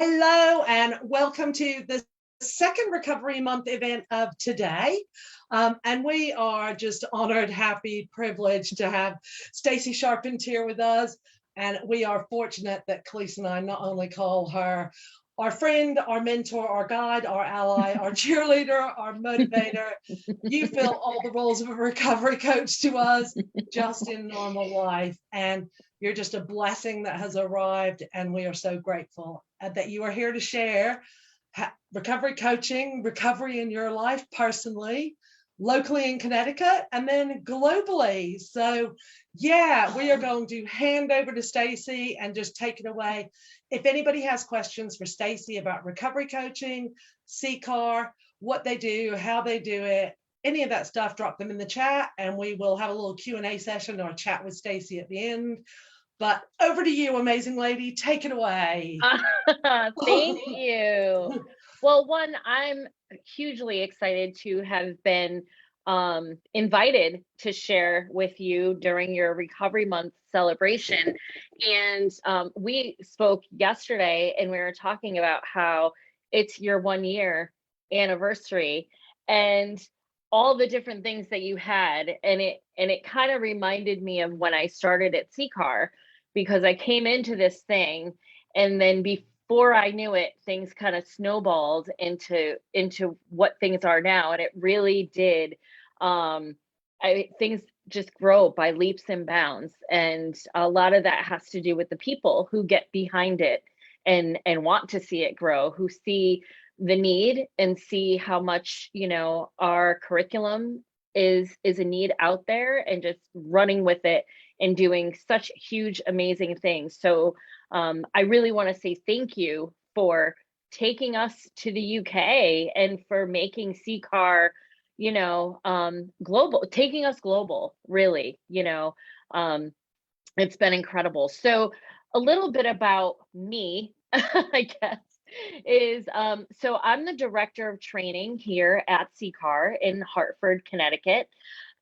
Hello and welcome to the second Recovery Month event of today. And we are just honored, happy, privileged to have Stacy Charpentier with us. And we are fortunate that Khalees and I not only call her our friend, our mentor, our guide, our ally, our cheerleader, our motivator. You fill all the roles of a recovery coach to us just in normal life. And you're just a blessing that has arrived, and we are so grateful that you are here to share recovery coaching, recovery in your life personally, locally in Connecticut, and then globally. So, yeah, we are going to hand over to Stacy and just take it away. If anybody has questions for Stacy about recovery coaching, CCAR, what they do, how they do it, any of that stuff, drop them in the chat, and we will have a little Q&A session or a chat with Stacy at the end. But over to you, amazing lady. Take it away. Thank you. Well, one, I'm hugely excited to have been invited to share with you during your Recovery Month celebration. And we spoke yesterday and we were talking about how it's your 1 year anniversary and all the different things that you had. And it kind of reminded me of when I started at CCAR, because I came into this thing and then before I knew it, things kind of snowballed into what things are now. And it really did. Things just grow by leaps and bounds. And a lot of that has to do with the people who get behind it and want to see it grow, who see the need and see how much, our curriculum is a need out there, and just running with it and doing such huge, amazing things. So I really want to say thank you for taking us to the UK and for making CCAR, global, taking us global, really, it's been incredible. So a little bit about me, I guess, is so I'm the director of training here at CCAR in Hartford, Connecticut.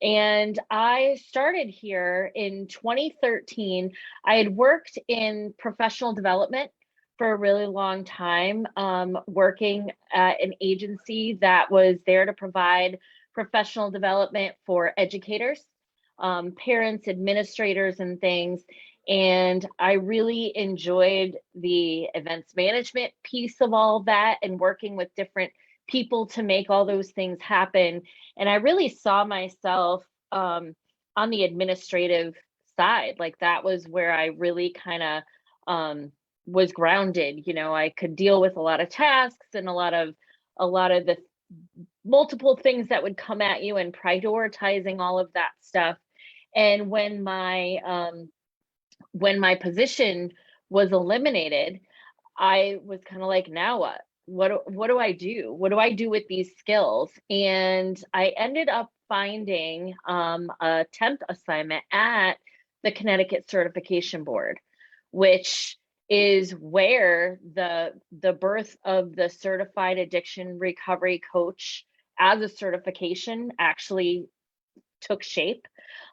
And I started here in 2013. I had worked in professional development for a really long time, working at an agency that was there to provide professional development for educators, parents, administrators, and things. And I really enjoyed the events management piece of all of that and working with different people to make all those things happen. And I really saw myself on the administrative side. Like that was where I really kind of was grounded. I could deal with a lot of tasks and a lot of the multiple things that would come at you and prioritizing all of that stuff. And when my position was eliminated, I was kind of like, now what? What do I do? What do I do with these skills? And I ended up finding a temp assignment at the Connecticut Certification Board, which is where the birth of the Certified Addiction Recovery Coach as a certification actually took shape,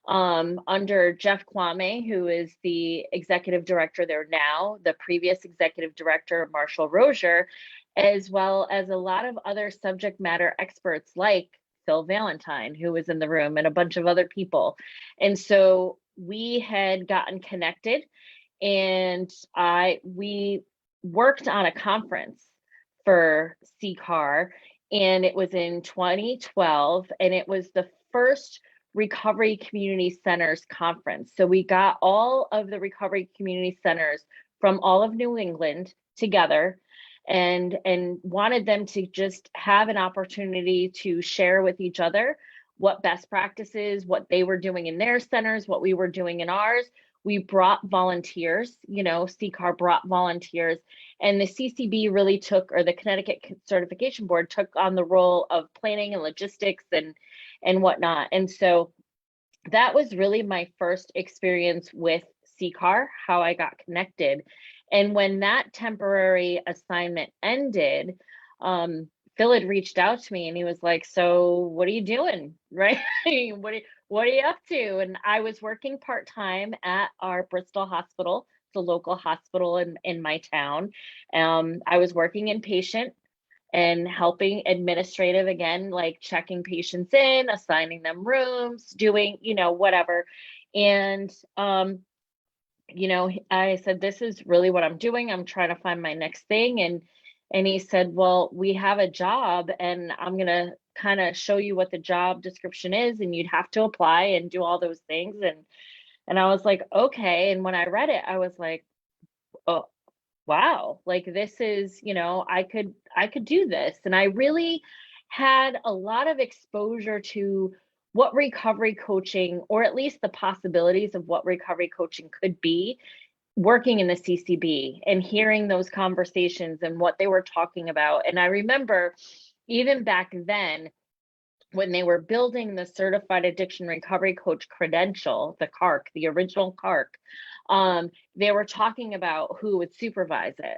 under Jeff Kwame, who is the executive director there now, the previous executive director, Marshall Rozier, as well as a lot of other subject matter experts like Phil Valentine, who was in the room, and a bunch of other people. And so we had gotten connected, and we worked on a conference for CCAR, and it was in 2012, and it was the first Recovery Community Centers conference. So we got all of the Recovery Community Centers from all of New England together and wanted them to just have an opportunity to share with each other what best practices, what they were doing in their centers, what we were doing in ours. We brought volunteers, CCAR brought volunteers, and the CCB really took, or the Connecticut Certification Board took on the role of planning and logistics and whatnot. And so that was really my first experience with CCAR, how I got connected. And when that temporary assignment ended, Phil had reached out to me and he was like, so what are you doing? Right? What are you up to? And I was working part-time at our Bristol hospital the local hospital in my town. I was working inpatient and helping administrative, again, like checking patients in, assigning them rooms, doing, whatever. And, I said, this is really what I'm doing. I'm trying to find my next thing. And he said, well, we have a job and I'm going to kind of show you what the job description is, and you'd have to apply and do all those things. And I was like, okay. And when I read it, I was like, oh, wow, like this is, I could do this. And I really had a lot of exposure to what recovery coaching, or at least the possibilities of what recovery coaching could be, working in the CCB and hearing those conversations and what they were talking about. And I remember even back then, when they were building the Certified Addiction Recovery Coach credential, the CARC, the original CARC, they were talking about who would supervise it.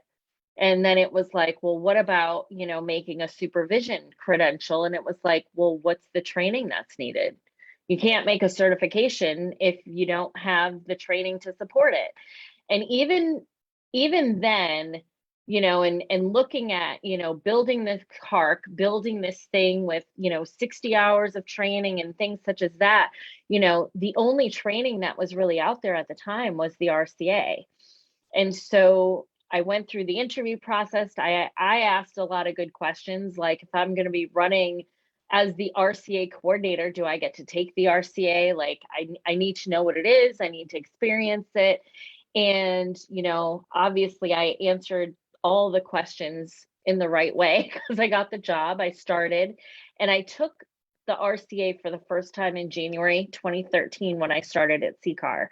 And then it was like, well, what about, making a supervision credential? And it was like, well, what's the training that's needed? You can't make a certification if you don't have the training to support it. And even then, and looking at, building this CARC, building this thing with, 60 hours of training and things such as that, the only training that was really out there at the time was the RCA. And so I went through the interview process. I asked a lot of good questions, like, if I'm going to be running as the RCA coordinator, do I get to take the RCA? Like, I need to know what it is. I need to experience it. And, obviously I answered all the questions in the right way because I got the job. I started and I took the RCA for the first time in January 2013 when I started at CCAR.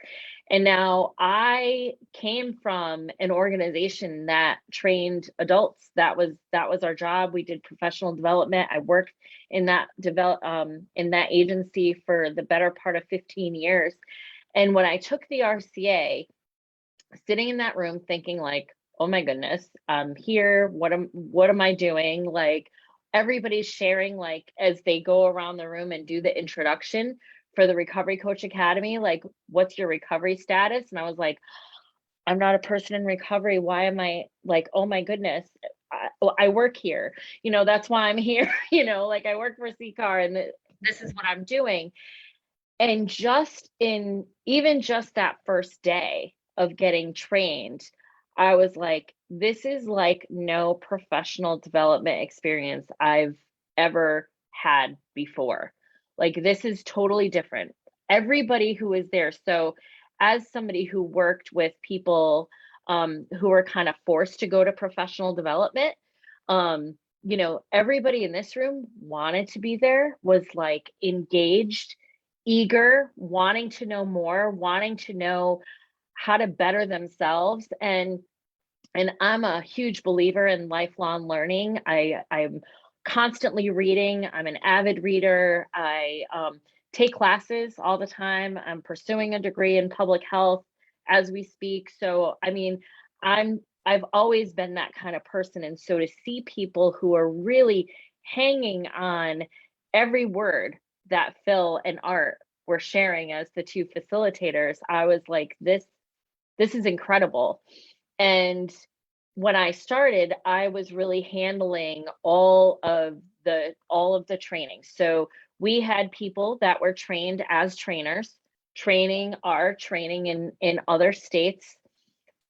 And now I came from an organization that trained adults. That was our job. We did professional development. I worked in that agency for the better part of 15 years. And when I took the RCA, sitting in that room thinking like, oh my goodness, I'm here. What am I doing? Like, everybody's sharing, like, as they go around the room and do the introduction for the Recovery Coach Academy, like, what's your recovery status? And I was like, I'm not a person in recovery. Why am I, like, oh my goodness, I work here. That's why I'm here. Like, I work for CCAR and this is what I'm doing. And even just that first day of getting trained, I was like, this is like no professional development experience I've ever had before. Like, this is totally different. Everybody who was there. So as somebody who worked with people who were kind of forced to go to professional development, everybody in this room wanted to be there, was like engaged, eager, wanting to know more, wanting to know how to better themselves. And I'm a huge believer in lifelong learning. I'm constantly reading. I'm an avid reader. I take classes all the time. I'm pursuing a degree in public health as we speak. So, I mean, I've always been that kind of person. And so to see people who are really hanging on every word that Phil and Art were sharing as the two facilitators, I was like, this is incredible. And when I started, I was really handling all of the training. So we had people that were trained as trainers, training in other states.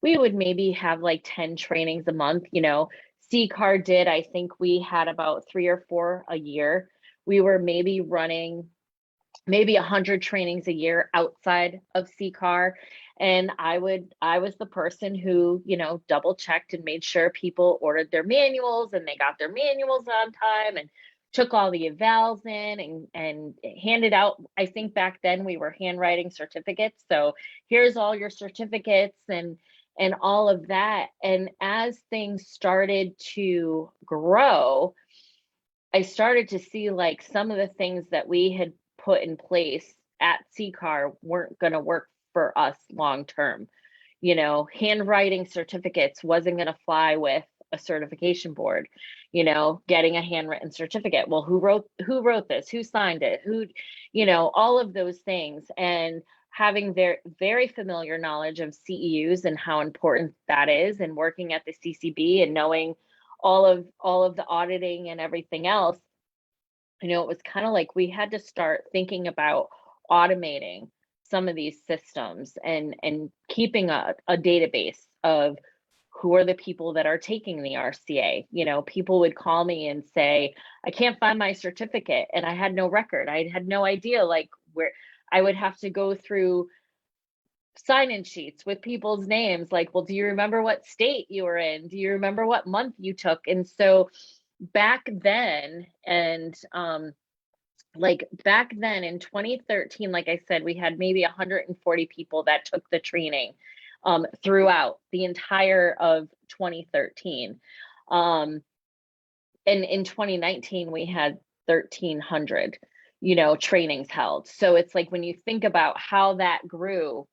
We would maybe have like 10 trainings a month. CCAR did, I think we had about 3 or 4 a year. We were maybe running 100 trainings a year outside of CCAR. And I was the person who, double checked and made sure people ordered their manuals and they got their manuals on time, and took all the evals in and handed out. I think back then we were handwriting certificates. So here's all your certificates and all of that. And as things started to grow, I started to see like some of the things that we had put in place at CCAR weren't going to work for us long term. Handwriting certificates wasn't going to fly with a certification board. Getting a handwritten certificate. Well, who wrote this? Who signed it? All of those things. And having very familiar knowledge of CEUs and how important that is, and working at the CCB and knowing all of the auditing and everything else, it was kind of like we had to start thinking about automating some of these systems and keeping a database of who are the people that are taking the RCA. People would call me and say, I can't find my certificate, and I had no record. I had no idea like where. I would have to go through sign-in sheets with people's names, like, well, do you remember what state you were in? Do you remember what month you took? And so back then, and back then in 2013, like I said, we had maybe 140 people that took the training throughout the entire of 2013. And in 2019, we had 1,300, trainings held. So it's like, when you think about how that grew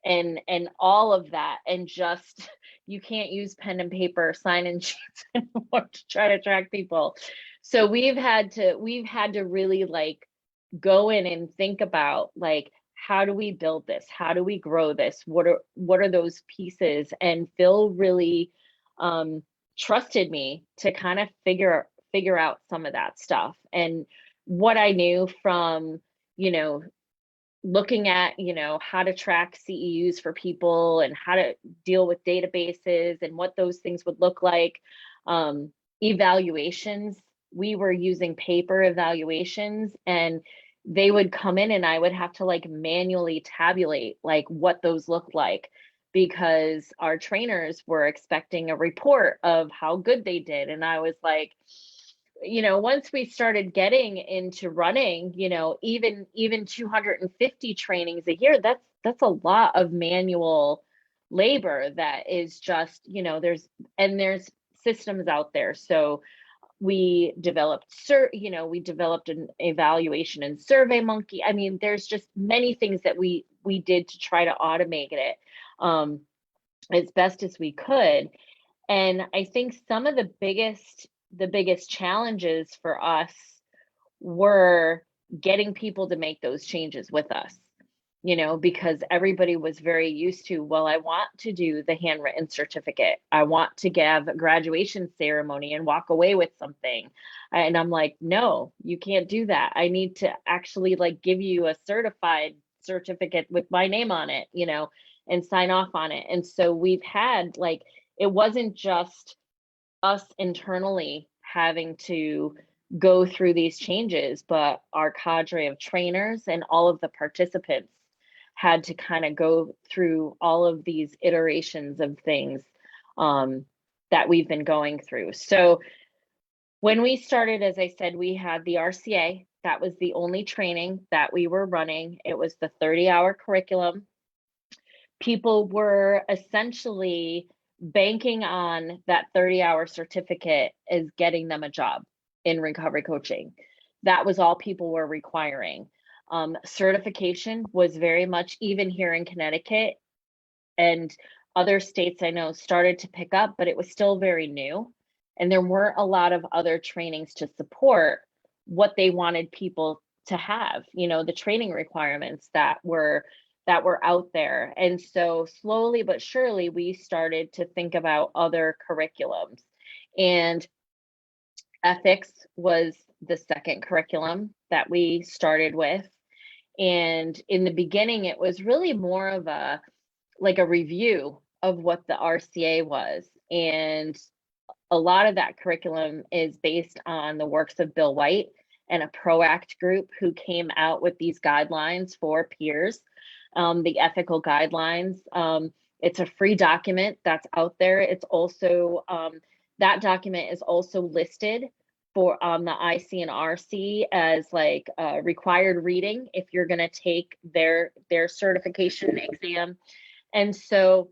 and all of that, and just, you can't use pen and paper sign-in sheets anymore to try to track people. So we've had to really like go in and think about, like, how do we build this? How do we grow this? What are those pieces? And Phil really trusted me to kind of figure out some of that stuff. And what I knew from, looking at, how to track CEUs for people and how to deal with databases and what those things would look like. Evaluations, we were using paper evaluations, and they would come in and I would have to like manually tabulate like what those looked like, because our trainers were expecting a report of how good they did. And I was like, once we started getting into running, even 250 trainings a year, that's a lot of manual labor that is just, there's systems out there. So we developed an evaluation and Survey Monkey. I mean, there's just many things that we did to try to automate it as best as we could. And I think some of the biggest challenges for us were getting people to make those changes with us, because everybody was very used to, well, I want to do the handwritten certificate. I want to give a graduation ceremony and walk away with something. And I'm like, no, you can't do that. I need to actually like give you a certified certificate with my name on it, and sign off on it. And so we've had like, it wasn't just us internally having to go through these changes, but our cadre of trainers and all of the participants had to kind of go through all of these iterations of things that we've been going through. So when we started, as I said, we had the RCA. That was the only training that we were running. It was the 30-hour curriculum. People were essentially banking on that 30-hour certificate as getting them a job in recovery coaching. That was all people were requiring. Certification was very much, even here in Connecticut and other states I know started to pick up, but it was still very new. And there weren't a lot of other trainings to support what they wanted people to have, the training requirements that were out there. And so slowly but surely, we started to think about other curriculums. And ethics was the second curriculum that we started with. And in the beginning, it was really more of a review of what the RCA was. And a lot of that curriculum is based on the works of Bill White and a PROACT group who came out with these guidelines for peers, the ethical guidelines. It's a free document that's out there. It's also, that document is also listed for the IC and RC as like required reading if you're going to take their certification exam. And so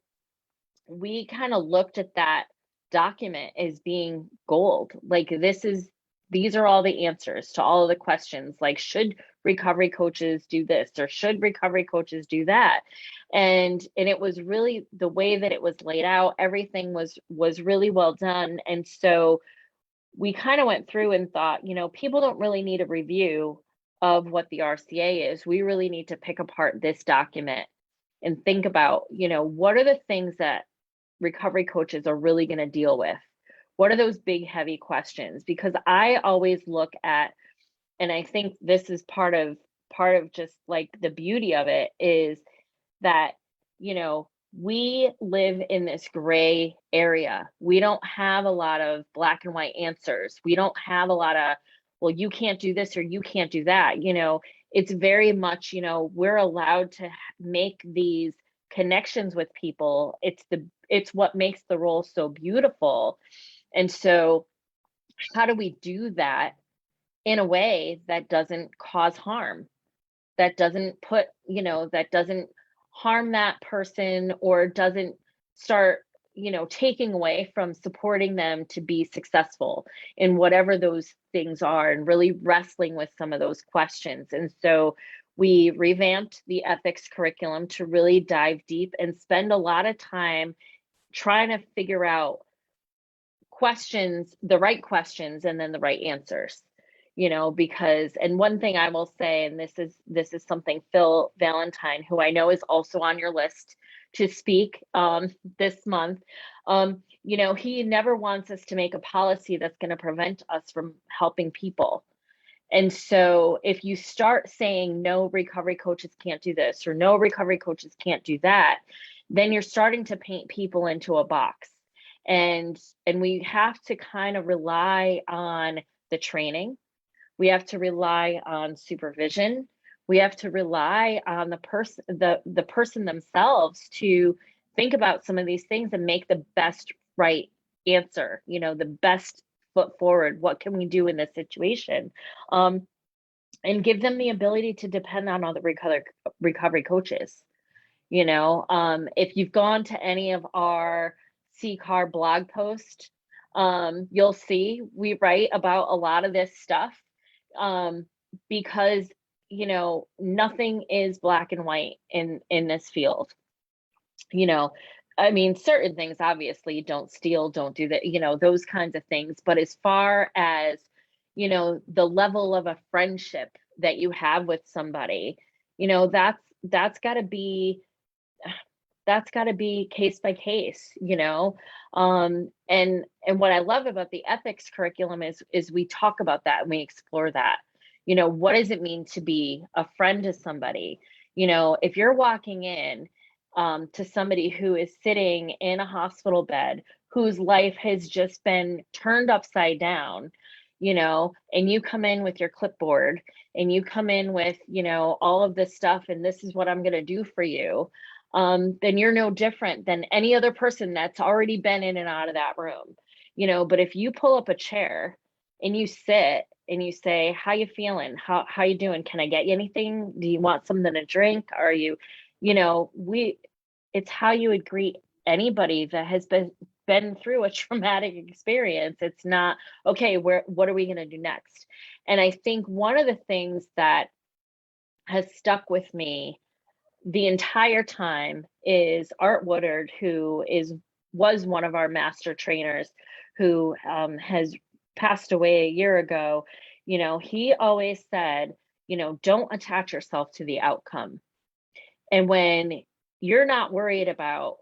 we kind of looked at that document as being gold. Like these are all the answers to all of the questions, like should recovery coaches do this or should recovery coaches do that? And it was really the way that it was laid out, everything was really well done. And so we kind of went through and thought, people don't really need a review of what the RCA is, we really need to pick apart this document and think about, what are the things that recovery coaches are really going to deal with? What are those big, heavy questions? Because I always look at, and I think this is part of just like the beauty of it is that, we live in this gray area. We don't have a lot of black and white answers. We don't have a lot of, well, you can't do this or you can't do that. It's very much, we're allowed to make these connections with people. It's what makes the role so beautiful. And so how do we do that in a way that doesn't cause harm, that doesn't that doesn't harm that person, or doesn't start, taking away from supporting them to be successful in whatever those things are, and really wrestling with some of those questions. And so we revamped the ethics curriculum to really dive deep and spend a lot of time trying to figure out questions, the right questions, and then the right answers. Because, and one thing I will say, and this is something Phil Valentine, who I know is also on your list to speak this month, he never wants us to make a policy that's going to prevent us from helping people. And so if you start saying no, recovery coaches can't do this, or no, recovery coaches can't do that, then you're starting to paint people into a box. And we have to kind of rely on the training. We have to rely on supervision. We have to rely on the person themselves to think about some of these things and make the best right answer, the best foot forward. What can we do in this situation? And give them the ability to depend on other recovery coaches. If you've gone to any of our CCAR blog posts, you'll see we write about a lot of this stuff, because nothing is black and white in this field. Certain things, obviously, don't steal, don't do that, those kinds of things. But as far as the level of a friendship that you have with somebody, that's got to be case by case, and what I love about the ethics curriculum is we talk about that and we explore that. What does it mean to be a friend to somebody? If you're walking in to somebody who is sitting in a hospital bed, whose life has just been turned upside down, and you come in with your clipboard and you come in with, all of this stuff, and this is what I'm going to do for you, then you're no different than any other person that's already been in and out of that room. But if you pull up a chair and you sit and you say, how you feeling? How you doing? Can I get you anything? Do you want something to drink? Are you, it's how you would greet anybody that has been through a traumatic experience. It's not, okay, what are we going to do next? And I think one of the things that has stuck with me the entire time is Art Woodard, who was one of our master trainers, who has passed away a year ago. He always said, don't attach yourself to the outcome. And when you're not worried about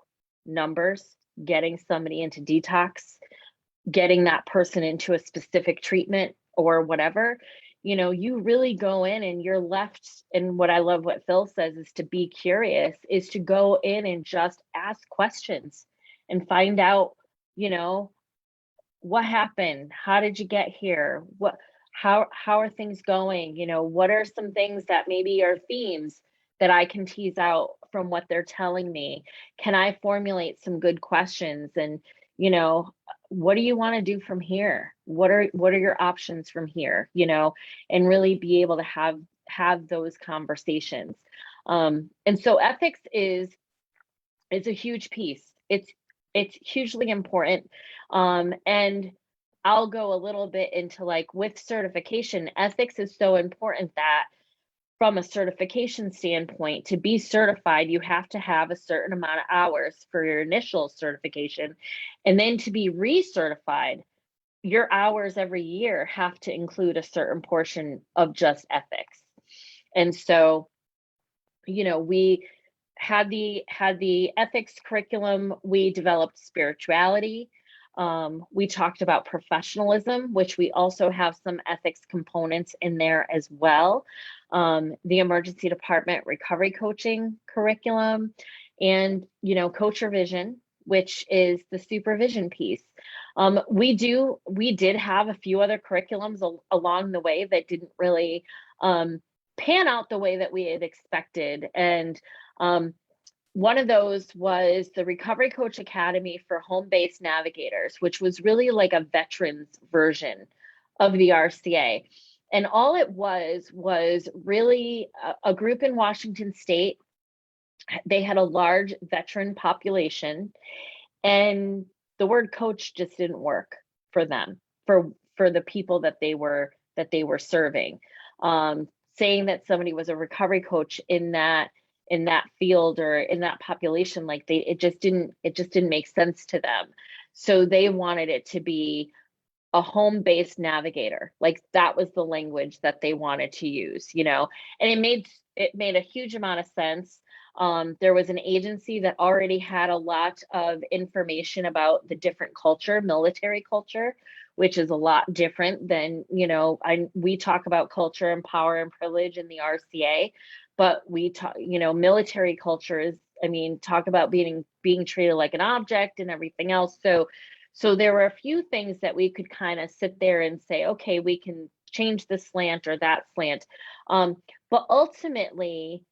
numbers, getting somebody into detox, getting that person into a specific treatment or whatever, you really go in and you're left. And what I love what Phil says is to be curious, is to go in and just ask questions and find out, what happened? How did you get here? How are things going? What are some things that maybe are themes that I can tease out from what they're telling me? Can I formulate some good questions? And, what do you want to do from here? What are your options from here? And really be able to have those conversations. And so ethics is a huge piece. It's hugely important. And I'll go a little bit into, like, with certification, ethics is so important that from a certification standpoint, to be certified, you have to have a certain amount of hours for your initial certification. And then to be recertified, your hours every year have to include a certain portion of just ethics. And so, we had the ethics curriculum. We developed spirituality. We talked about professionalism, which we also have some ethics components in there as well. The emergency department recovery coaching curriculum, and coach vision, which is the supervision piece. We did have a few other curriculums along the way that didn't really pan out the way that we had expected. And one of those was the Recovery Coach Academy for Home-Based Navigators, which was really like a veterans version of the RCA. And all it was really a group in Washington State. They had a large veteran population, and the word coach just didn't work for them, for the people that they were serving. Saying that somebody was a recovery coach in that field or in that population, like it just didn't make sense to them. So they wanted it to be a home-based navigator. Like that was the language that they wanted to use, and it made a huge amount of sense. There was an agency that already had a lot of information about the different culture, military culture, which is a lot different than, we talk about culture and power and privilege in the RCA, but we talk, military culture is, talk about being treated like an object and everything else. So there were a few things that we could kind of sit there and say, okay, we can change this slant or that slant. But ultimately,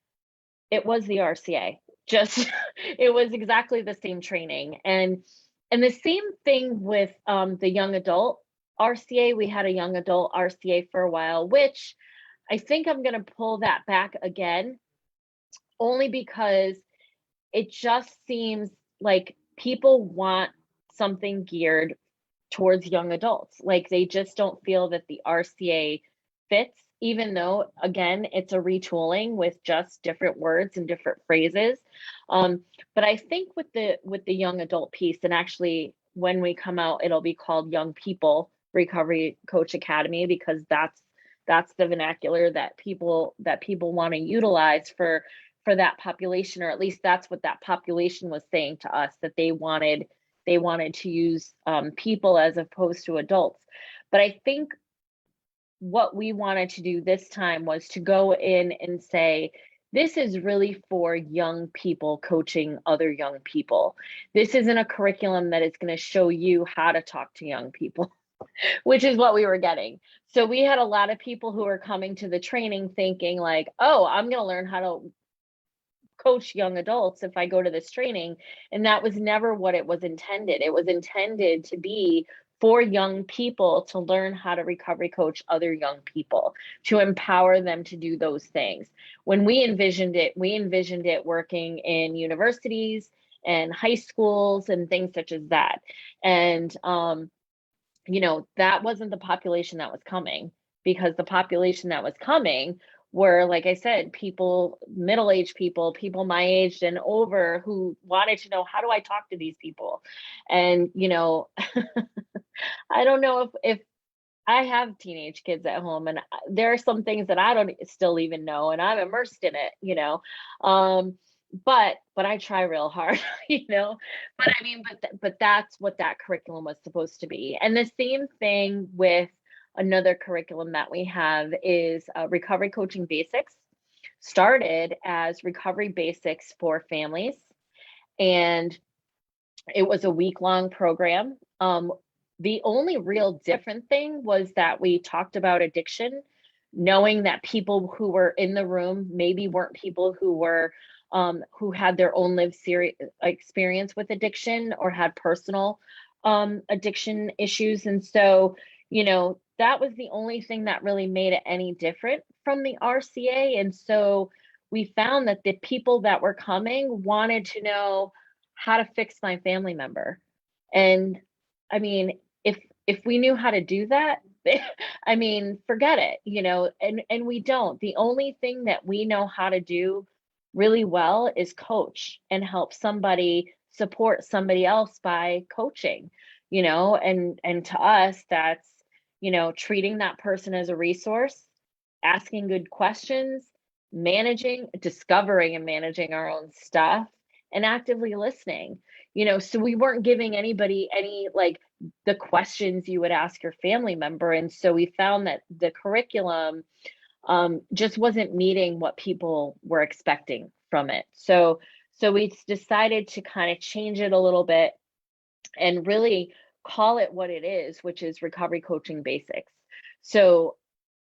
it was the RCA. Just it was exactly the same training. And the same thing with the young adult RCA. We had a young adult RCA for a while, which I think I'm going to pull that back again, only because it just seems like people want something geared towards young adults. Like they just don't feel that the RCA fits, even though, again, it's a retooling with just different words and different phrases. But I think with the young adult piece, and actually when we come out, it'll be called Young People Recovery Coach Academy, because that's the vernacular that people want to utilize for that population, or at least that's what that population was saying to us, that they wanted to use people as opposed to adults. But I think what we wanted to do this time was to go in and say, this is really for young people coaching other young people. This isn't a curriculum that is going to show you how to talk to young people, which is what we were getting. So we had a lot of people who were coming to the training thinking like, oh, I'm going to learn how to coach young adults if I go to this training. And that was never what it was intended. It was intended to be for young people to learn how to recovery coach other young people, to empower them to do those things. When we envisioned it working in universities and high schools and things such as that. And, that wasn't the population that was coming, because the population that was coming were, like I said, people, middle-aged people my age and over, who wanted to know, how do I talk to these people? And, I don't know if I have teenage kids at home, and there are some things that I don't still even know, and I'm immersed in it, but I try real hard, but that's what that curriculum was supposed to be. And the same thing with another curriculum that we have is Recovery Coaching Basics. Started as Recovery Basics for families, and it was a week-long program. The only real different thing was that we talked about addiction, knowing that people who were in the room maybe weren't people who were who had their own lived experience with addiction or had personal addiction issues. And so, that was the only thing that really made it any different from the RCA. And so we found that the people that were coming wanted to know how to fix my family member. And if we knew how to do that, forget it, and we don't. The only thing that we know how to do really well is coach and help somebody support somebody else by coaching, and to us, that's, treating that person as a resource, asking good questions, discovering and managing our own stuff, and actively listening. So we weren't giving anybody any, like, the questions you would ask your family member. And so we found that the curriculum just wasn't meeting what people were expecting from it. So we decided to kind of change it a little bit and really call it what it is, which is recovery coaching basics. So,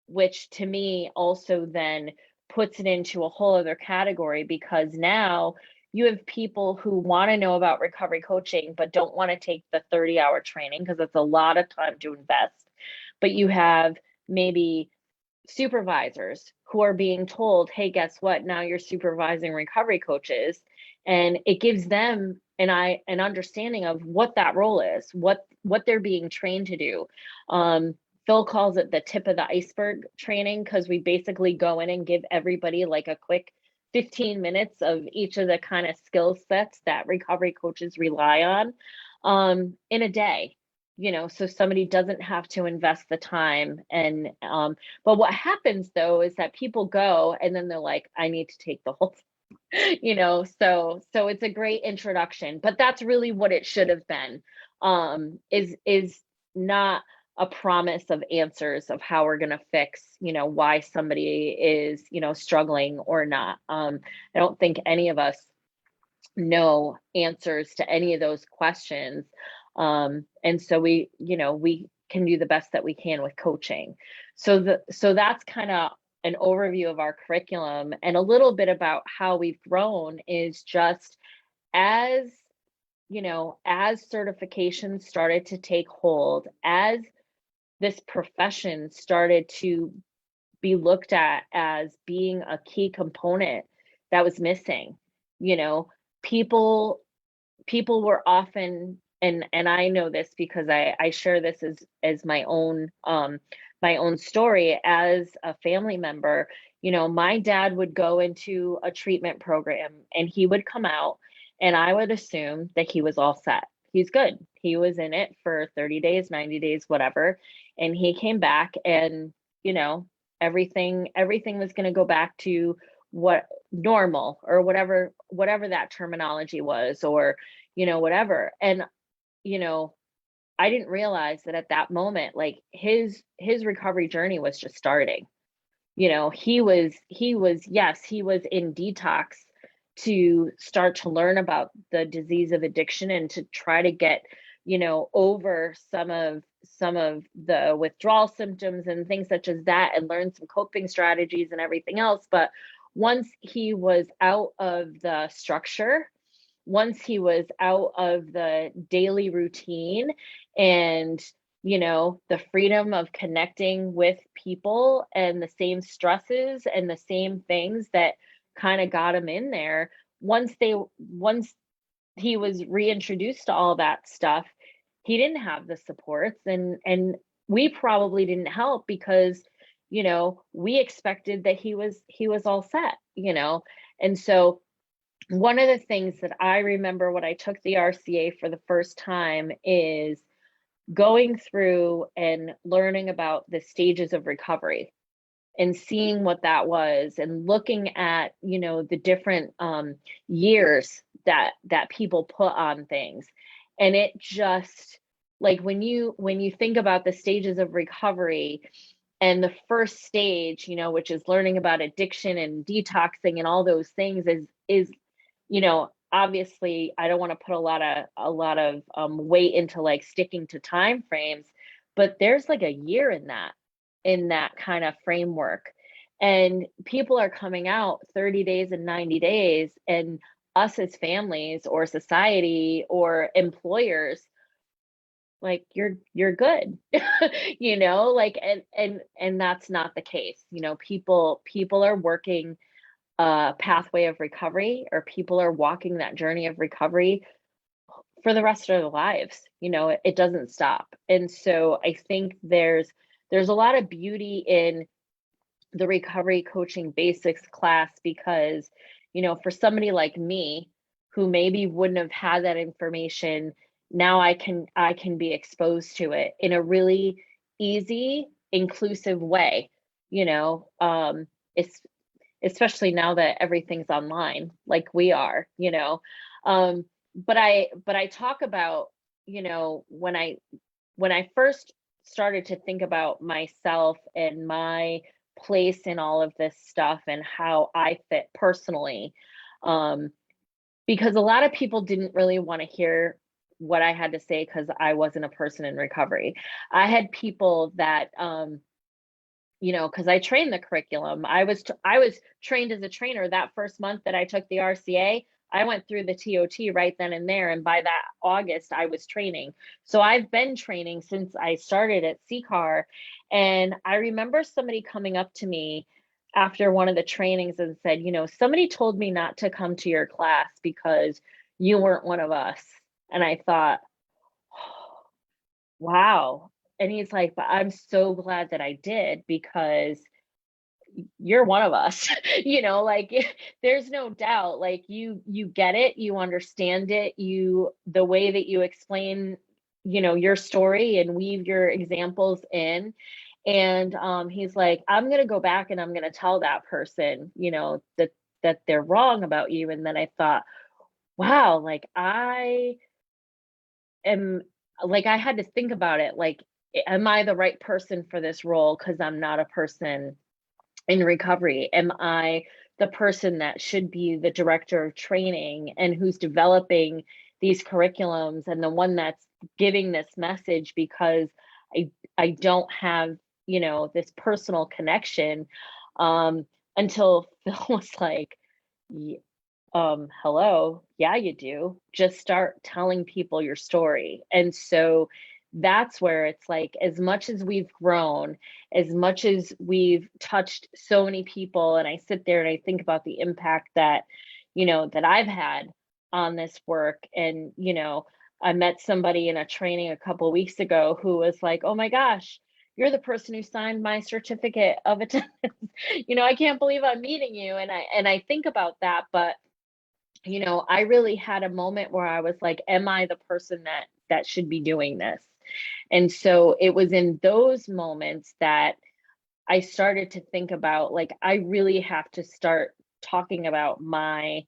which to me also then puts it into a whole other category, because now you have people who want to know about recovery coaching but don't want to take the 30-hour training because it's a lot of time to invest. But you have maybe supervisors who are being told, hey, guess what? Now you're supervising recovery coaches. And it gives them an understanding of what that role is, what they're being trained to do. Phil calls it the tip of the iceberg training, because we basically go in and give everybody like a quick 15 minutes of each of the kind of skill sets that recovery coaches rely on in a day. So somebody doesn't have to invest the time. And but what happens though is that people go and then they're like, I need to take the whole thing. So it's a great introduction, but that's really what it should have been. Is not a promise of answers of how we're going to fix, why somebody is, struggling or not. I don't think any of us know answers to any of those questions. And so we can do the best that we can with coaching. So that's kind of an overview of our curriculum, and a little bit about how we've grown is just as certifications started to take hold, as this profession started to be looked at as being a key component that was missing. People were often, and I know this because I share this as my own story as a family member. My dad would go into a treatment program and he would come out, and I would assume that he was all set. He's good. He was in it for 30 days, 90 days, whatever. And he came back and, everything was going to go back to what normal, or whatever that terminology was, or, whatever. And, I didn't realize that at that moment, like his recovery journey was just starting. He was in detox to start to learn about the disease of addiction and to try to get, over some of the withdrawal symptoms and things such as that, and learn some coping strategies and everything else. But once he was out of the structure, once he was out of the daily routine and, the freedom of connecting with people and the same stresses and the same things that kind of got him in there, once he was reintroduced to all that stuff, he didn't have the supports, and we probably didn't help because, we expected that he was all set, and so one of the things that I remember when I took the RCA for the first time is going through and learning about the stages of recovery and seeing what that was, and looking at, the different years that people put on things. And it just, like, when you think about the stages of recovery, and the first stage, which is learning about addiction and detoxing and all those things, is obviously I don't want to put a lot of weight into like sticking to time frames, but there's like a year in that kind of framework, and people are coming out 30 days and 90 days, and us as families or society or employers, like, you're good. Like, and that's not the case. People are working a pathway of recovery, or people are walking that journey of recovery for the rest of their lives. It doesn't stop. And so I think there's a lot of beauty in the recovery coaching basics class, because, for somebody like me who maybe wouldn't have had that information, now I can be exposed to it in a really easy, inclusive way. It's especially now that everything's online, like we are, you know. But I talk about, you know, when I first started to think about myself and my place in all of this stuff and how I fit personally, um, because a lot of people didn't really want to hear what I had to say because I wasn't a person in recovery. I had people that, you know, because I trained the curriculum. I was trained as a trainer that first month that I took the RCA. I went through the TOT right then and there, and by that August, I was training. So I've been training since I started at CCAR, and I remember somebody coming up to me after one of the trainings and said, you know, somebody told me not to come to your class because you weren't one of us. And I thought, wow. And he's like, but I'm so glad that I did because you're one of us. You know, like there's no doubt, like you get it, you understand it, you the way that you explain, you know, your story and weave your examples in. And he's like, I'm gonna go back and I'm gonna tell that person, you know, that they're wrong about you. And then I thought, wow, like I am, like I had to think about it, like, am I the right person for this role? Because I'm not a person in recovery. Am I the person that should be the director of training and who's developing these curriculums and the one that's giving this message? Because I don't have, you know, this personal connection, until Phil was like, hello, yeah, you do. Just start telling people your story. And so that's where it's like, as much as we've grown, as much as we've touched so many people, and I sit there and I think about the impact that, you know, that I've had on this work. And, you know, I met somebody in a training a couple of weeks ago who was like, oh my gosh, you're the person who signed my certificate of attendance. You know, I can't believe I'm meeting you. And I think about that, but you know, I really had a moment where I was like, am I the person that should be doing this? And so it was in those moments that I started to think about, like, I really have to start talking about my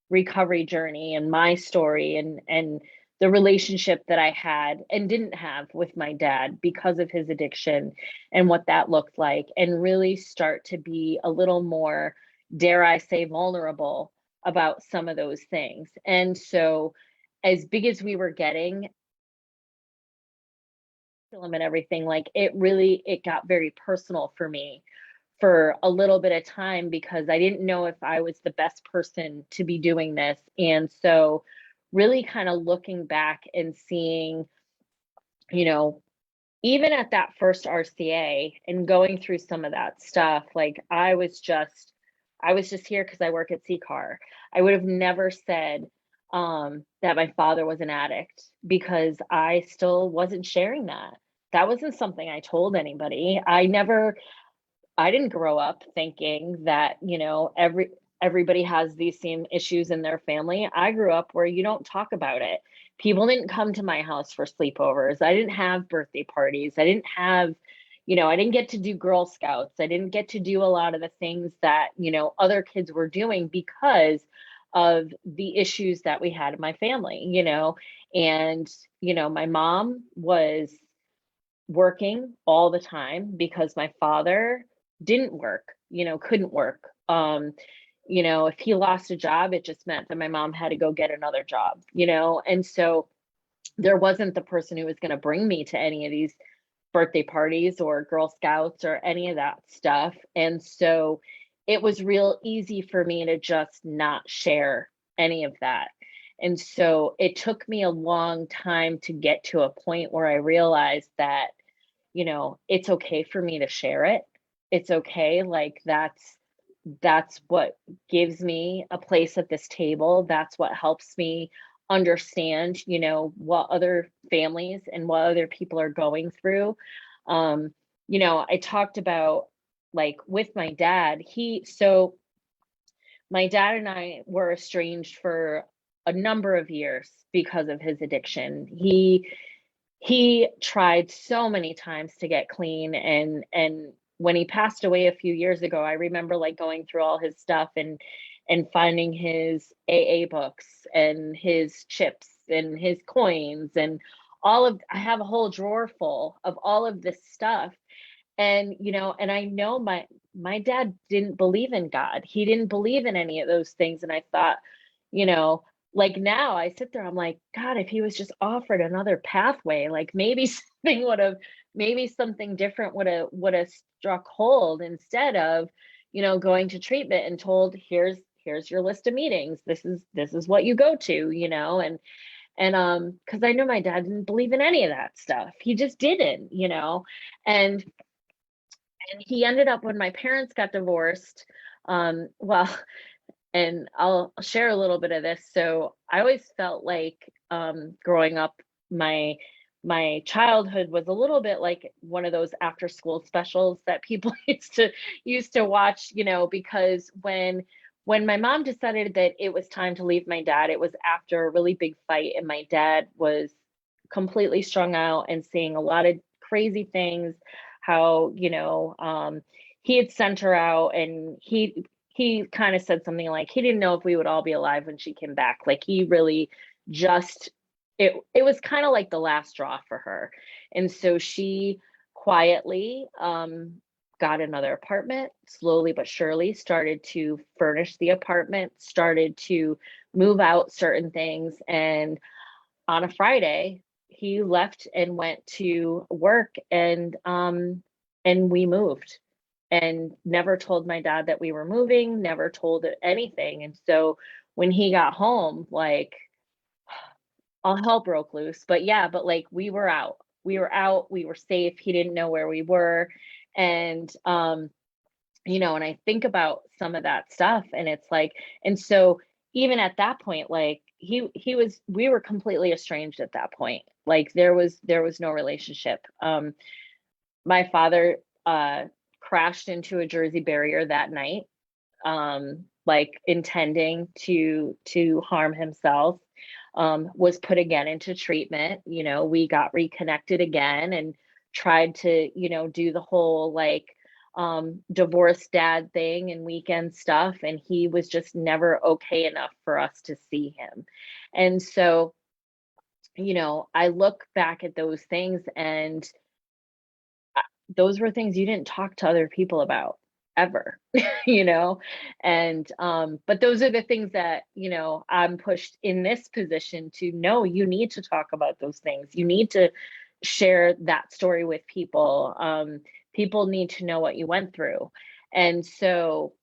recovery journey and my story and the relationship that I had and didn't have with my dad because of his addiction and what that looked like, and really start to be a little more, dare I say, vulnerable about some of those things. And so as big as we were getting and everything, like it got very personal for me for a little bit of time because I didn't know if I was the best person to be doing this. And so really kind of looking back and seeing, you know, even at that first RCA and going through some of that stuff, like I was just here because I work at CCAR. I would have never said that my father was an addict because I still wasn't sharing that. That wasn't something I told anybody. I didn't grow up thinking that, you know, everybody has these same issues in their family. I grew up where you don't talk about it. People didn't come to my house for sleepovers. I didn't have birthday parties. I didn't have, you know, I didn't get to do Girl Scouts. I didn't get to do a lot of the things that, you know, other kids were doing because of the issues that we had in my family, you know. And, you know, my mom was working all the time because my father didn't work, you know, couldn't work. You know, if he lost a job, it just meant that my mom had to go get another job, you know. And so there wasn't the person who was going to bring me to any of these birthday parties or Girl Scouts or any of that stuff. And so it was real easy for me to just not share any of that. And so it took me a long time to get to a point where I realized that, you know, it's okay for me to share it. It's okay. Like that's what gives me a place at this table. That's what helps me understand, you know, what other families and what other people are going through. You know, I talked about, like, with my dad, so my dad and I were estranged for a number of years because of his addiction. He tried so many times to get clean and when he passed away a few years ago, I remember like going through all his stuff and finding his AA books and his chips and his coins and I have a whole drawer full of all of this stuff. And, you know, and I know my dad didn't believe in God. He didn't believe in any of those things. And I thought, you know, like now I sit there, I'm like, God, if he was just offered another pathway, like maybe maybe something different would have struck hold instead of, you know, going to treatment and told, here's your list of meetings. This is what you go to, you know, and because I know my dad didn't believe in any of that stuff. He just didn't, you know, and he ended up when my parents got divorced. Well, and I'll share a little bit of this. So I always felt like growing up, my childhood was a little bit like one of those after school specials that people used to watch, you know, because when my mom decided that it was time to leave my dad, it was after a really big fight, and my dad was completely strung out and seeing a lot of crazy things. How, you know, he had sent her out, and he kind of said something like he didn't know if we would all be alive when she came back. Like he really just it was kind of like the last straw for her. And so she quietly got another apartment, slowly but surely started to furnish the apartment, started to move out certain things. And on a Friday, he left and went to work, and we moved, and never told my dad that we were moving, never told anything. And so when he got home, like all hell broke loose. But yeah, but like we were out. We were out, we were safe. He didn't know where we were. And you know, and I think about some of that stuff, and it's like, and so even at that point, like we were completely estranged at that point. Like there was no relationship. My father crashed into a Jersey barrier that night, like intending to harm himself. Was put again into treatment. You know, we got reconnected again and tried to, you know, do the whole like divorced dad thing and weekend stuff, and he was just never okay enough for us to see him. And so, you know, I look back at those things, and those were things you didn't talk to other people about ever, you know. And but those are the things that, you know, I'm pushed in this position to know. You need to talk about those things, you need to share that story with people. People need to know what you went through. And so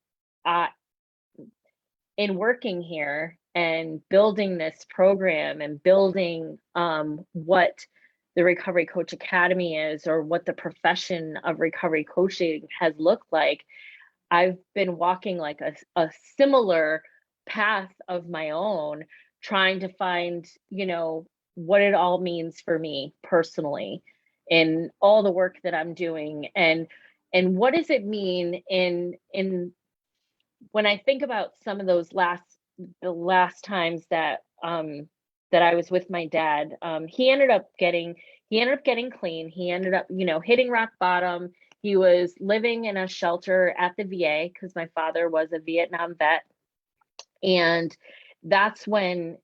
in working here and building this program and building what the Recovery Coach Academy is, or what the profession of recovery coaching has looked like, I've been walking like a similar path of my own, trying to find, you know, what it all means for me personally in all the work that I'm doing. And what does it mean in when I think about some of those the last times that that I was with my dad. He ended up getting clean. He ended up, you know, hitting rock bottom. He was living in a shelter at the VA because my father was a Vietnam vet. And that's when,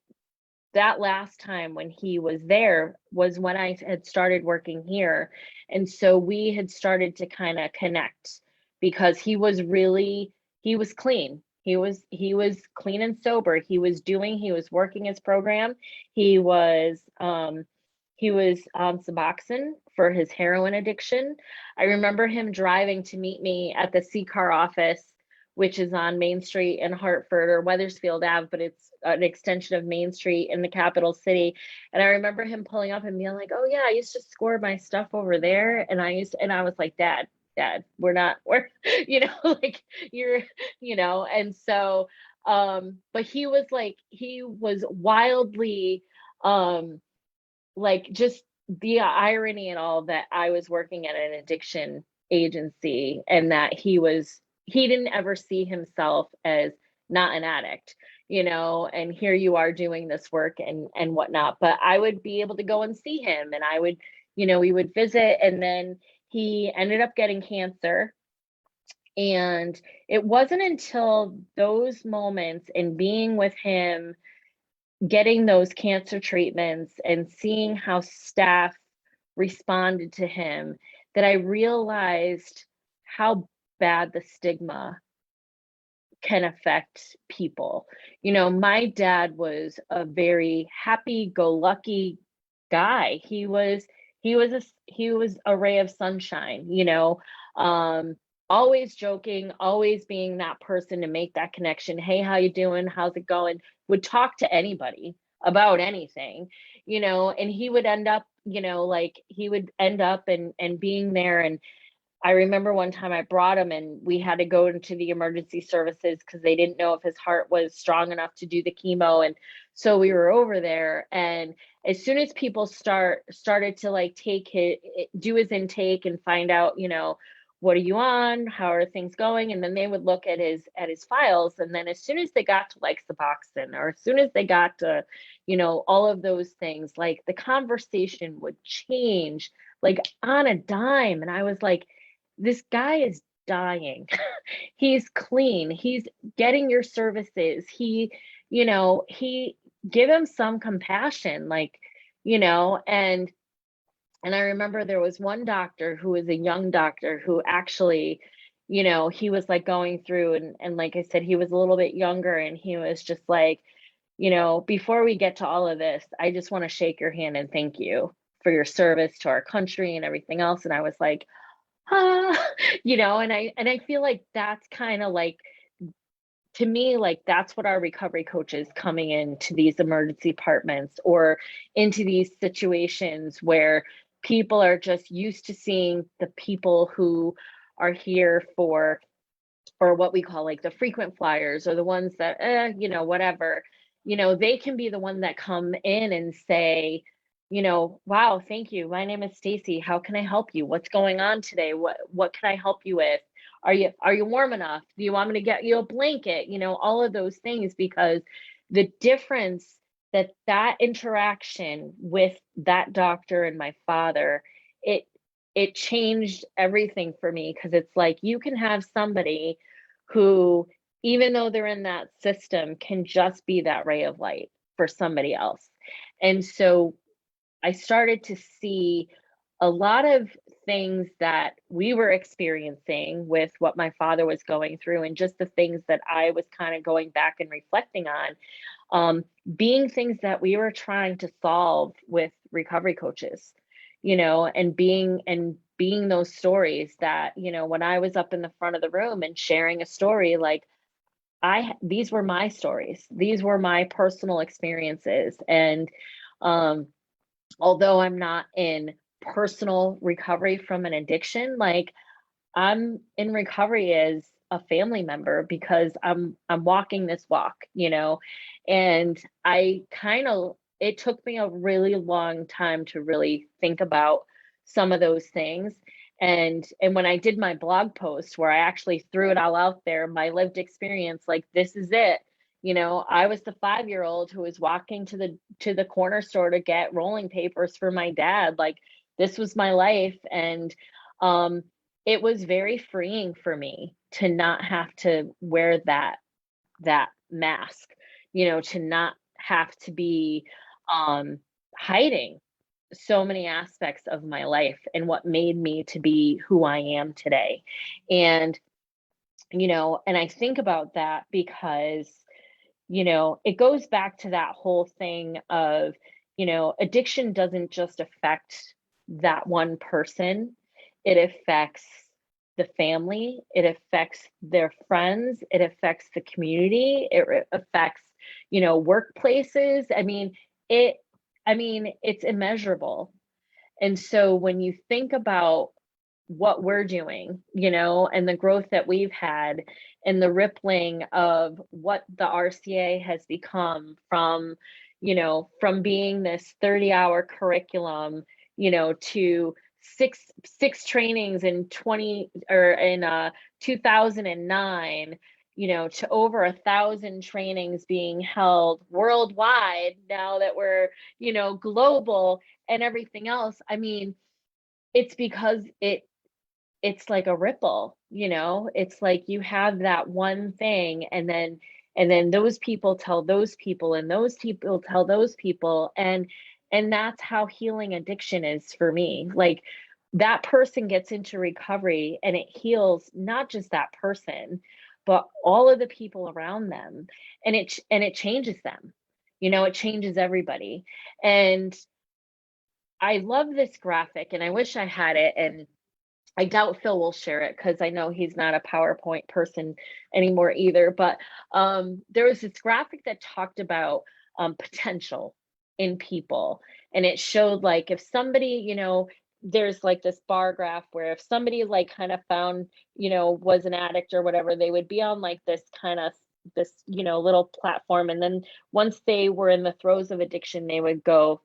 that last time when he was there was when I had started working here. And so we had started to kind of connect, because he was clean. He was clean and sober. He was working his program. He was on Suboxone for his heroin addiction. I remember him driving to meet me at the CCAR office, which is on Main Street in Hartford, or Wethersfield Ave, but it's an extension of Main Street in the capital city. And I remember him pulling up and being like, "Oh yeah, I used to score my stuff over there." And I was like, Dad, we're, you know, like you're, you know. And so, but he was wildly, like just the irony and all that I was working at an addiction agency, and that he didn't ever see himself as not an addict, you know, and here you are doing this work and whatnot. But I would be able to go and see him, and I would, you know, we would visit. And then he ended up getting cancer. And it wasn't until those moments and being with him, getting those cancer treatments and seeing how staff responded to him, that I realized how bad the stigma can affect people. You know, my dad was a very happy-go-lucky guy. He was a ray of sunshine, you know, always joking, always being that person to make that connection. Hey, how you doing? How's it going? Would talk to anybody about anything, you know, and he would end up, you know, like he would end up and being there. And I remember one time I brought him and we had to go into the emergency services because they didn't know if his heart was strong enough to do the chemo. And so we were over there, and as soon as people started to like do his intake and find out, you know, what are you on? How are things going? And then they would look at his files. And then as soon as they got to like Suboxone, or as soon as they got to, you know, all of those things, like the conversation would change like on a dime. And I was like, this guy is dying. He's clean. He's getting your services. You know, give him some compassion, like, you know, and I remember there was one doctor who was a young doctor who actually, you know, he was like going through and like I said, he was a little bit younger, and he was just like, you know, before we get to all of this, I just want to shake your hand and thank you for your service to our country and everything else. And I was like, you know, and I feel like that's kind of like, to me, like that's what our recovery coaches coming into these emergency departments or into these situations where people are just used to seeing the people who are here for, or what we call like the frequent flyers, or the ones that you know, whatever, you know, they can be the one that come in and say, you know, wow, thank you, my name is Stacy, how can I help you, what's going on today, what can I help you with, are you warm enough, do you want me to get you a blanket, you know, all of those things. Because the difference that interaction with that doctor and my father, it changed everything for me. Because it's like you can have somebody who, even though they're in that system, can just be that ray of light for somebody else. And so I started to see a lot of things that we were experiencing with what my father was going through, and just the things that I was kind of going back and reflecting on, being things that we were trying to solve with recovery coaches, you know, and being those stories that, you know, when I was up in the front of the room and sharing a story, like these were my stories, these were my personal experiences. And although I'm not in personal recovery from an addiction, like I'm in recovery as a family member, because I'm walking this walk, you know. And it took me a really long time to really think about some of those things. And when I did my blog post where I actually threw it all out there, my lived experience, like this is it. You know, I was the 5-year-old who was walking to the corner store to get rolling papers for my dad. Like this was my life. And it was very freeing for me to not have to wear that mask, you know, to not have to be hiding so many aspects of my life and what made me to be who I am today. And, you know, and I think about that because, you know, it goes back to that whole thing of, you know, addiction doesn't just affect that one person, it affects the family, it affects their friends, it affects the community, affects, you know, workplaces. It's immeasurable. And so when you think about what we're doing, you know, and the growth that we've had, and the rippling of what the RCA has become from, you know, from being this 30-hour curriculum, you know, to six trainings in 2009, you know, to over 1,000 trainings being held worldwide now that we're, you know, global and everything else. I mean, it's because it's like a ripple, it's like you have that one thing, and then those people tell those people, and those people tell those people, and that's how healing addiction is for me. Like, that person gets into recovery and it heals not just that person, but all of the people around them, and it changes them. It changes everybody. And I love this graphic, and I wish I had it, and I doubt Phil will share it because I know he's not a PowerPoint person anymore either. But there was this graphic that talked about potential in people. And it showed, like, if somebody, there's like this bar graph where if somebody like kind of found, was an addict or whatever, they would be on like this little platform, and then once they were in the throes of addiction, they would go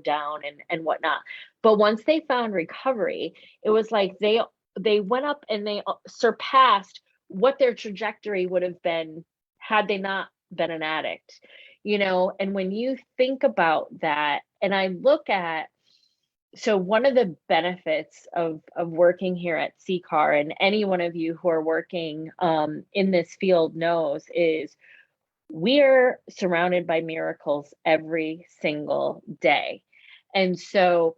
down and whatnot. But once they found recovery, it was like they went up and they surpassed what their trajectory would have been had they not been an addict. And when you think about that, and I look at, so one of the benefits of working here at CCAR, and any one of you who are working in this field knows, is we're surrounded by miracles every single day. And so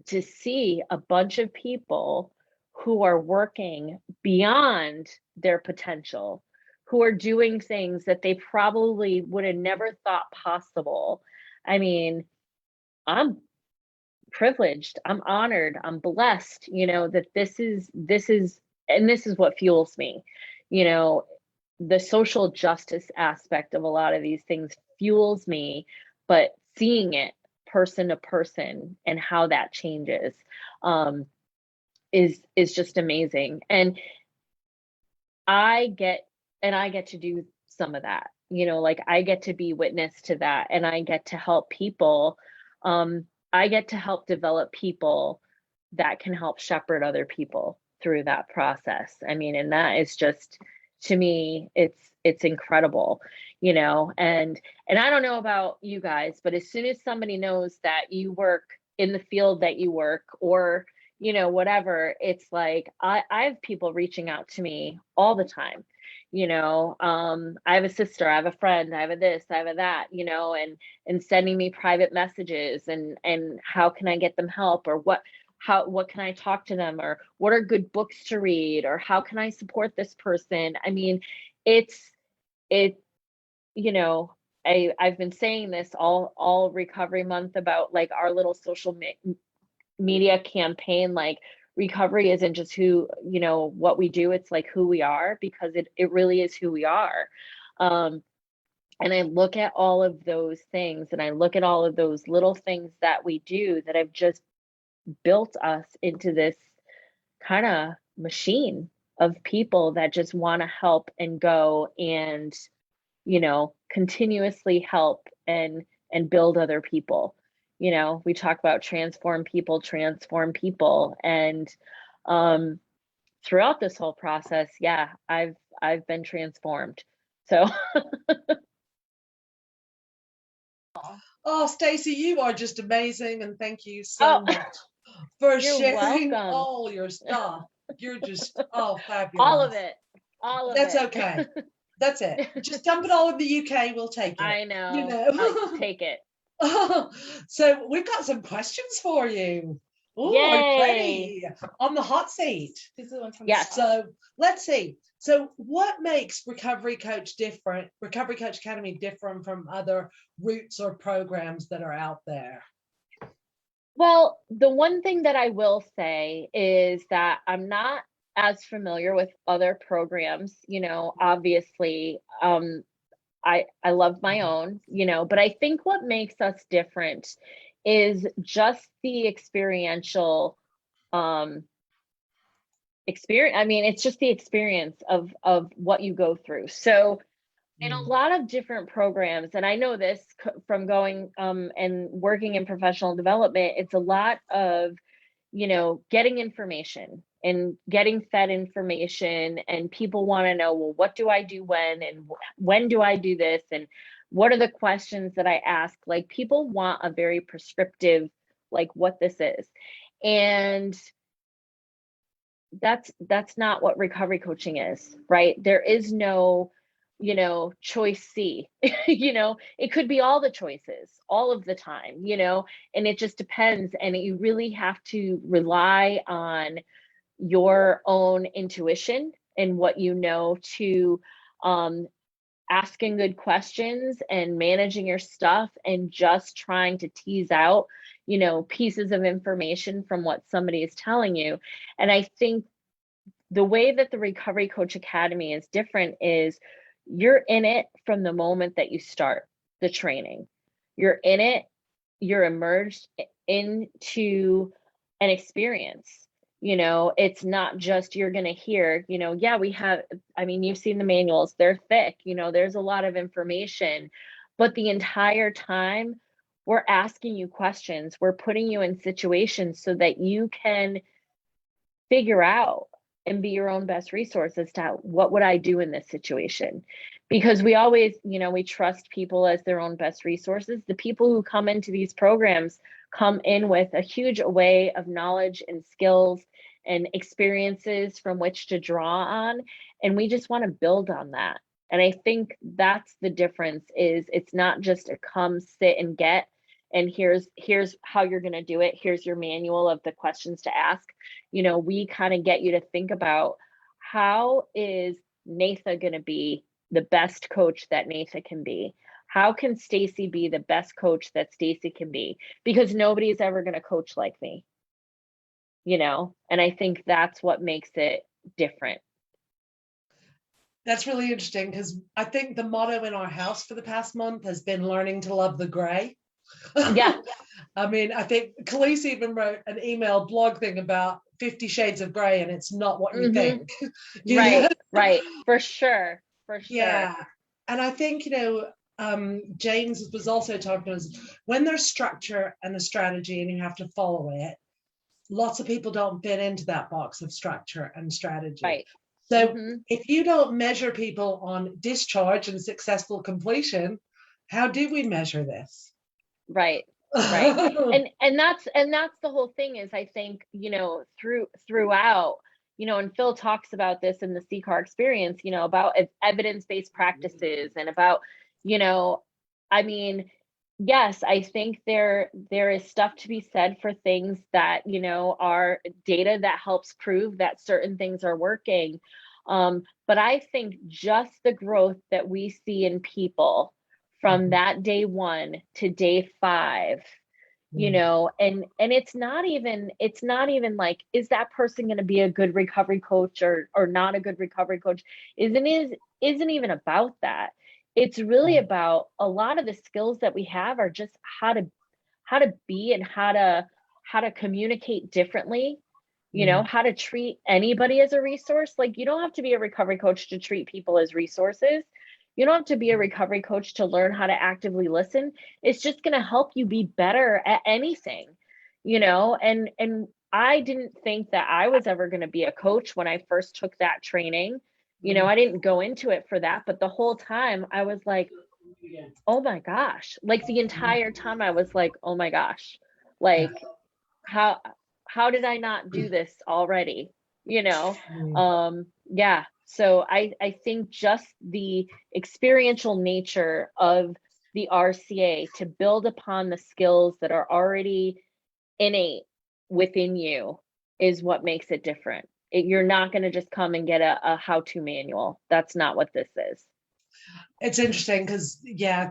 to see a bunch of people who are working beyond their potential, who are doing things that they probably would have never thought possible. I mean, I'm privileged, I'm honored, I'm blessed, that this is and this is what fuels me. The social justice aspect of a lot of these things fuels me, but seeing it person to person and how that changes is just amazing. And I get to do some of that, like I get to be witness to that, and I get to help people. I get to help develop people that can help shepherd other people through that process. I mean, and that is just, to me, it's incredible, and I don't know about you guys, but as soon as somebody knows that you work in the field that you work, or, whatever, it's like, I have people reaching out to me all the time. I have a sister, I have a friend, I have a this, I have a that, and sending me private messages, and how can I get them help, or what can I talk to them, or what are good books to read, or how can I support this person? I mean, I've been saying this all recovery month about like our little social media campaign. Like, recovery isn't just what we do, it's like who we are, because it really is who we are. And I look at all of those things, and I look at all of those little things that we do that have just built us into this kind of machine of people that just want to help and go and continuously help and build other people. We talk about transform people, and throughout this whole process, yeah, I've been transformed. So Oh, Stacey, you are just amazing, and thank you so much for sharing welcome. all your stuff. You're just fabulous. All of it. That's okay. That's it. Just dump it all in the UK. We'll take it. I know. I'll take it. So we've got some questions for you. Oh, I'm ready on the hot seat. Yes. So let's see. So what makes Recovery Coach Academy different from other routes or programs that are out there? Well, the one thing that I will say is that I'm not as familiar with other programs. Obviously, I love my own, but I think what makes us different is just the experiential experience. I mean, it's just the experience of what you go through. So in a lot of different programs, and I know this from going and working in professional development, it's a lot of, getting information and getting fed information, and people want to know, well, what do I do when, and when do I do this, and what are the questions that I ask? Like, people want a very prescriptive, like, what this is. And that's not what recovery coaching is, right? There is no, choice C. It could be all the choices all of the time, and it just depends. And you really have to rely on your own intuition and what you know to asking good questions and managing your stuff and just trying to tease out, pieces of information from what somebody is telling you. And I think the way that the Recovery Coach Academy is different is you're in it from the moment that you start the training. You're in it, you're immersed into an experience. It's not just you're going to hear, yeah, we have, you've seen the manuals, they're thick, there's a lot of information, but the entire time we're asking you questions, we're putting you in situations so that you can figure out and be your own best resource as to what would I do in this situation? Because we always, we trust people as their own best resources. The people who come into these programs come in with a huge array of knowledge and skills and experiences from which to draw on. And we just want to build on that. And I think that's the difference is it's not just a come sit and get, and here's how you're going to do it. Here's your manual of the questions to ask. We kind of get you to think about how is Naetha going to be the best coach that Naetha can be? How can Stacey be the best coach that Stacey can be? Because nobody is ever going to coach like me, and I think that's what makes it different. That's really interesting because I think the motto in our house for the past month has been learning to love the gray. Yeah. I think Khalees even wrote an email blog thing about 50 Shades of Grey, and it's not what you think. Right. For sure. Yeah. And I think, James was also talking to us, when there's structure and a strategy and you have to follow it, lots of people don't fit into that box of structure and strategy. Right. So if you don't measure people on discharge and successful completion, how do we measure this? Right. and that's the whole thing is, I think, throughout, and Phil talks about this in the CCAR experience, about evidence-based practices and about, yes, I think there is stuff to be said for things that, are data that helps prove that certain things are working. But I think just the growth that we see in people from that day 1 to day 5, and it's not even like, is that person going to be a good recovery coach or not a good recovery coach? Isn't even about that. It's really about a lot of the skills that we have are just how to be and how to communicate differently, how to treat anybody as a resource. Like, you don't have to be a recovery coach to treat people as resources. You don't have to be a recovery coach to learn how to actively listen. It's just going to help you be better at anything, and I didn't think that I was ever going to be a coach when I first took that training. I didn't go into it for that, but the whole time I was like, oh my gosh, like the entire time I was like, oh my gosh, like how did I not do this already? Yeah. So I think just the experiential nature of the RCA to build upon the skills that are already innate within you is what makes it different. You're not going to just come and get a how-to manual. That's not what this is. It's interesting because,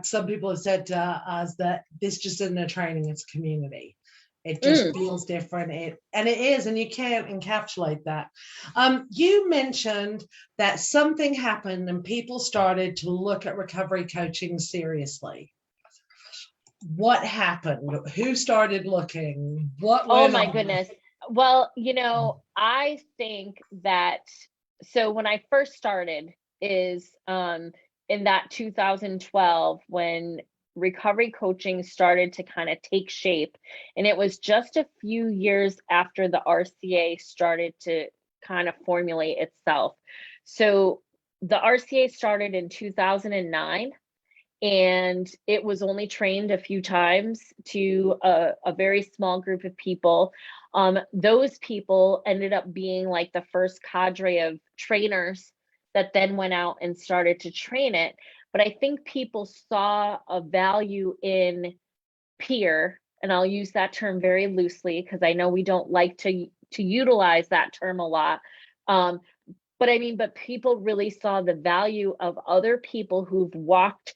some people have said to us that this just isn't a training, it's a community. It just feels different. And it is, and you can't encapsulate that. You mentioned that something happened and people started to look at recovery coaching seriously. What happened? Who started looking? What went on? Oh my goodness. Well, I think that, so when I first started is in that 2012, when recovery coaching started to kind of take shape, and it was just a few years after the RCA started to kind of formulate itself. So the RCA started in 2009, and it was only trained a few times to a very small group of people. Those people ended up being like the first cadre of trainers that then went out and started to train it. But I think people saw a value in peer, and I'll use that term very loosely because I know we don't like to utilize that term a lot. But I mean, but people really saw the value of other people who've walked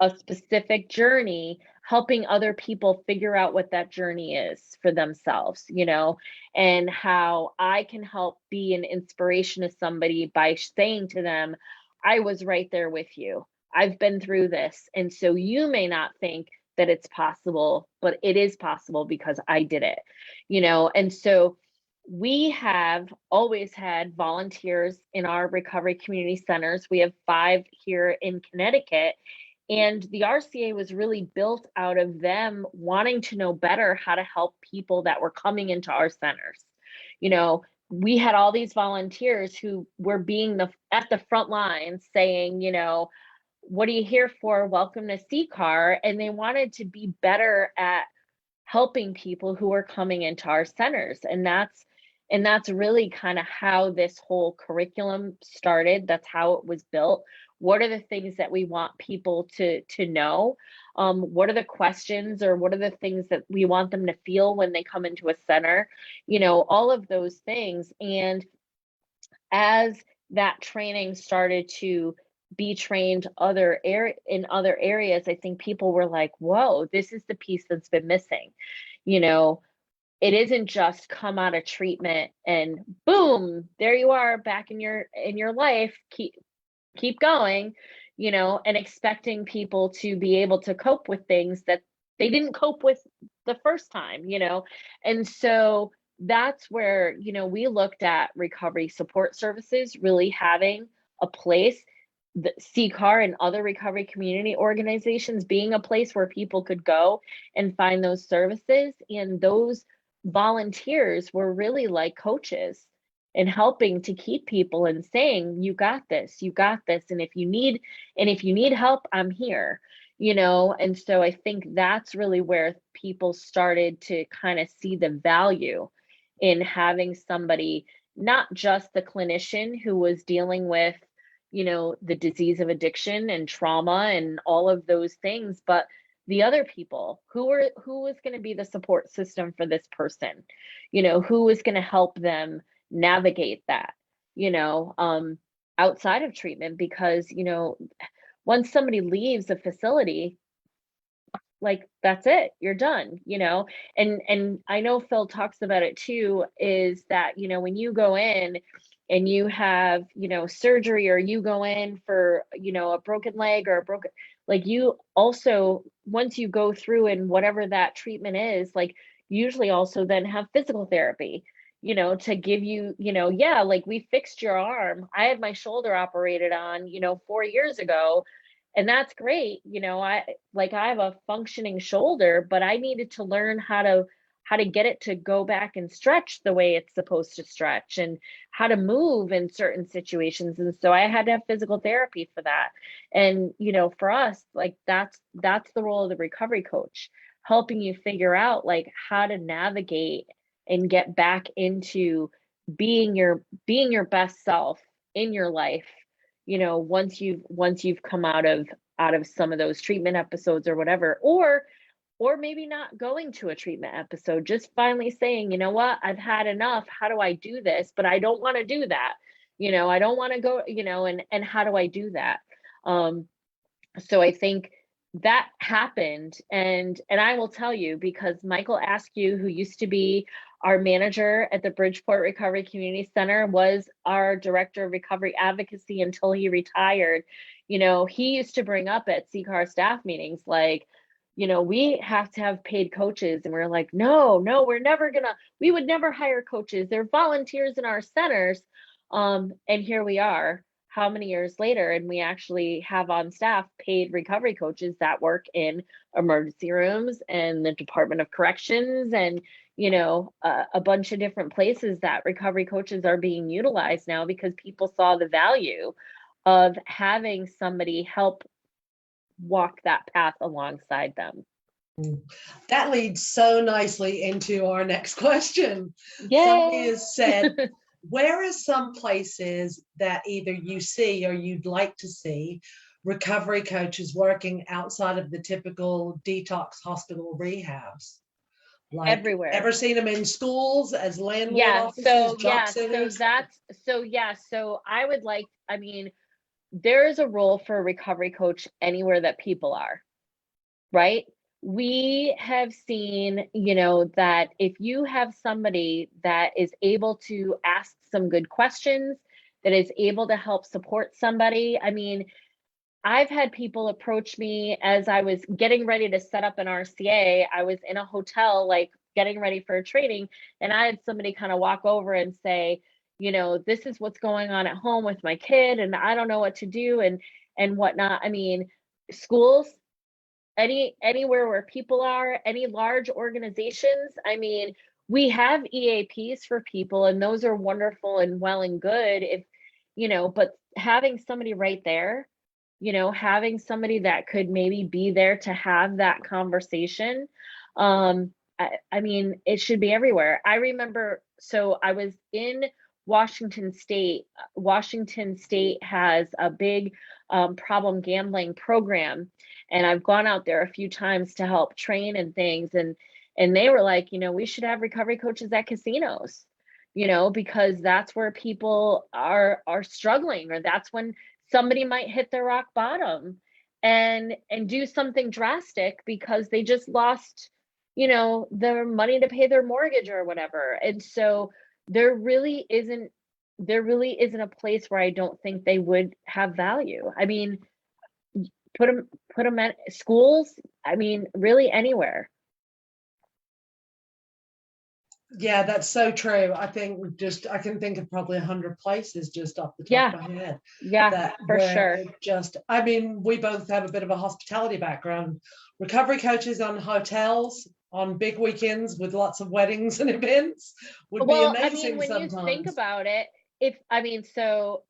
a specific journey, helping other people figure out what that journey is for themselves, and how I can help be an inspiration to somebody by saying to them, I was right there with you. I've been through this. And so you may not think that it's possible, but it is possible because I did it, and so we have always had volunteers in our recovery community centers. We have 5 here in Connecticut. And the RCA was really built out of them wanting to know better how to help people that were coming into our centers. We had all these volunteers who were being at the front lines saying, what are you here for? Welcome to CCAR. And they wanted to be better at helping people who are coming into our centers. And that's really kind of how this whole curriculum started. That's how it was built. What are the things that we want people to know? What are the questions, or what are the things that we want them to feel when they come into a center? All of those things. And as that training started to be trained in other areas, I think people were like, whoa, this is the piece that's been missing. It isn't just come out of treatment and boom, there you are back in your life. Keep going, and expecting people to be able to cope with things that they didn't cope with the first time, and so that's where, we looked at recovery support services really having a place, the CCAR and other recovery community organizations being a place where people could go and find those services. And those volunteers were really like coaches and helping to keep people and saying, you got this. And if you need help, I'm here, and so I think that's really where people started to kind of see the value in having somebody, not just the clinician who was dealing with, the disease of addiction and trauma and all of those things, but the other people who was going to be the support system for this person, who was going to help them navigate that, outside of treatment, because, once somebody leaves a facility, like that's it, you're done, and I know Phil talks about it too, is that, when you go in and you have, surgery, or you go in for, a broken leg or a broken, like, you also, once you go through and whatever that treatment is, like, usually also then have physical therapy, to give you, yeah, like, we fixed your arm. I had my shoulder operated on, 4 years ago, and that's great. I have a functioning shoulder, but I needed to learn how to get it to go back and stretch the way it's supposed to stretch, and how to move in certain situations. And so I had to have physical therapy for that. And, for us, like, that's the role of the recovery coach, helping you figure out like how to navigate and get back into being your best self in your life, once you've come out of some of those treatment episodes or whatever, or maybe not going to a treatment episode, just finally saying, you know what, I've had enough. How do I do this? But I don't want to do that. I don't want to go, and how do I do that? So I think that happened. And I will tell you, because Michael Askew, who used to be our manager at the Bridgeport Recovery Community Center, was our director of recovery advocacy until he retired. He used to bring up at CCAR staff meetings, like, we have to have paid coaches. And we're like, no, we would never hire coaches. They're volunteers in our centers. And here we are, how many years later, and we actually have on staff paid recovery coaches that work in emergency rooms and the Department of Corrections, and a bunch of different places that recovery coaches are being utilized now, because people saw the value of having somebody help walk that path alongside them. That leads so nicely into our next question. Somebody Yay. has said, where are some places that either you see or you'd like to see recovery coaches working outside of the typical detox hospital rehabs? Like, Everywhere. ever seen them in schools as landlord Yeah. offices, So job yeah. So centers? that's so yeah. So I would like. I mean, there is a role for a recovery coach anywhere that people are, right? We have seen, that if you have somebody that is able to ask some good questions, that is able to help support somebody. I mean, I've had people approach me as I was getting ready to set up an RCA. I was in a hotel, like getting ready for a training, and I had somebody kind of walk over and say, this is what's going on at home with my kid, and I don't know what to do and whatnot. I mean, schools, anywhere where people are, any large organizations. I mean, we have EAPs for people, and those are wonderful and well and good if, but having somebody right there, having somebody that could maybe be there to have that conversation. I mean, it should be everywhere. I remember, so I was in Washington State. Washington State has a big problem gambling program, and I've gone out there a few times to help train and things, and they were like, we should have recovery coaches at casinos, because that's where people are struggling, or that's when somebody might hit their rock bottom and do something drastic because they just lost, their money to pay their mortgage or whatever. And so there really isn't a place where I don't think they would have value. I mean, put them at schools. I mean, really anywhere. Yeah, that's so true. I think I can think of probably 100 places just off the top Yeah, of my head yeah, that for where sure. it just, I mean, we both have a bit of a hospitality background. Recovery coaches on hotels on big weekends with lots of weddings and events would be Well, I mean, amazing when you think sometimes. about it, if I mean, so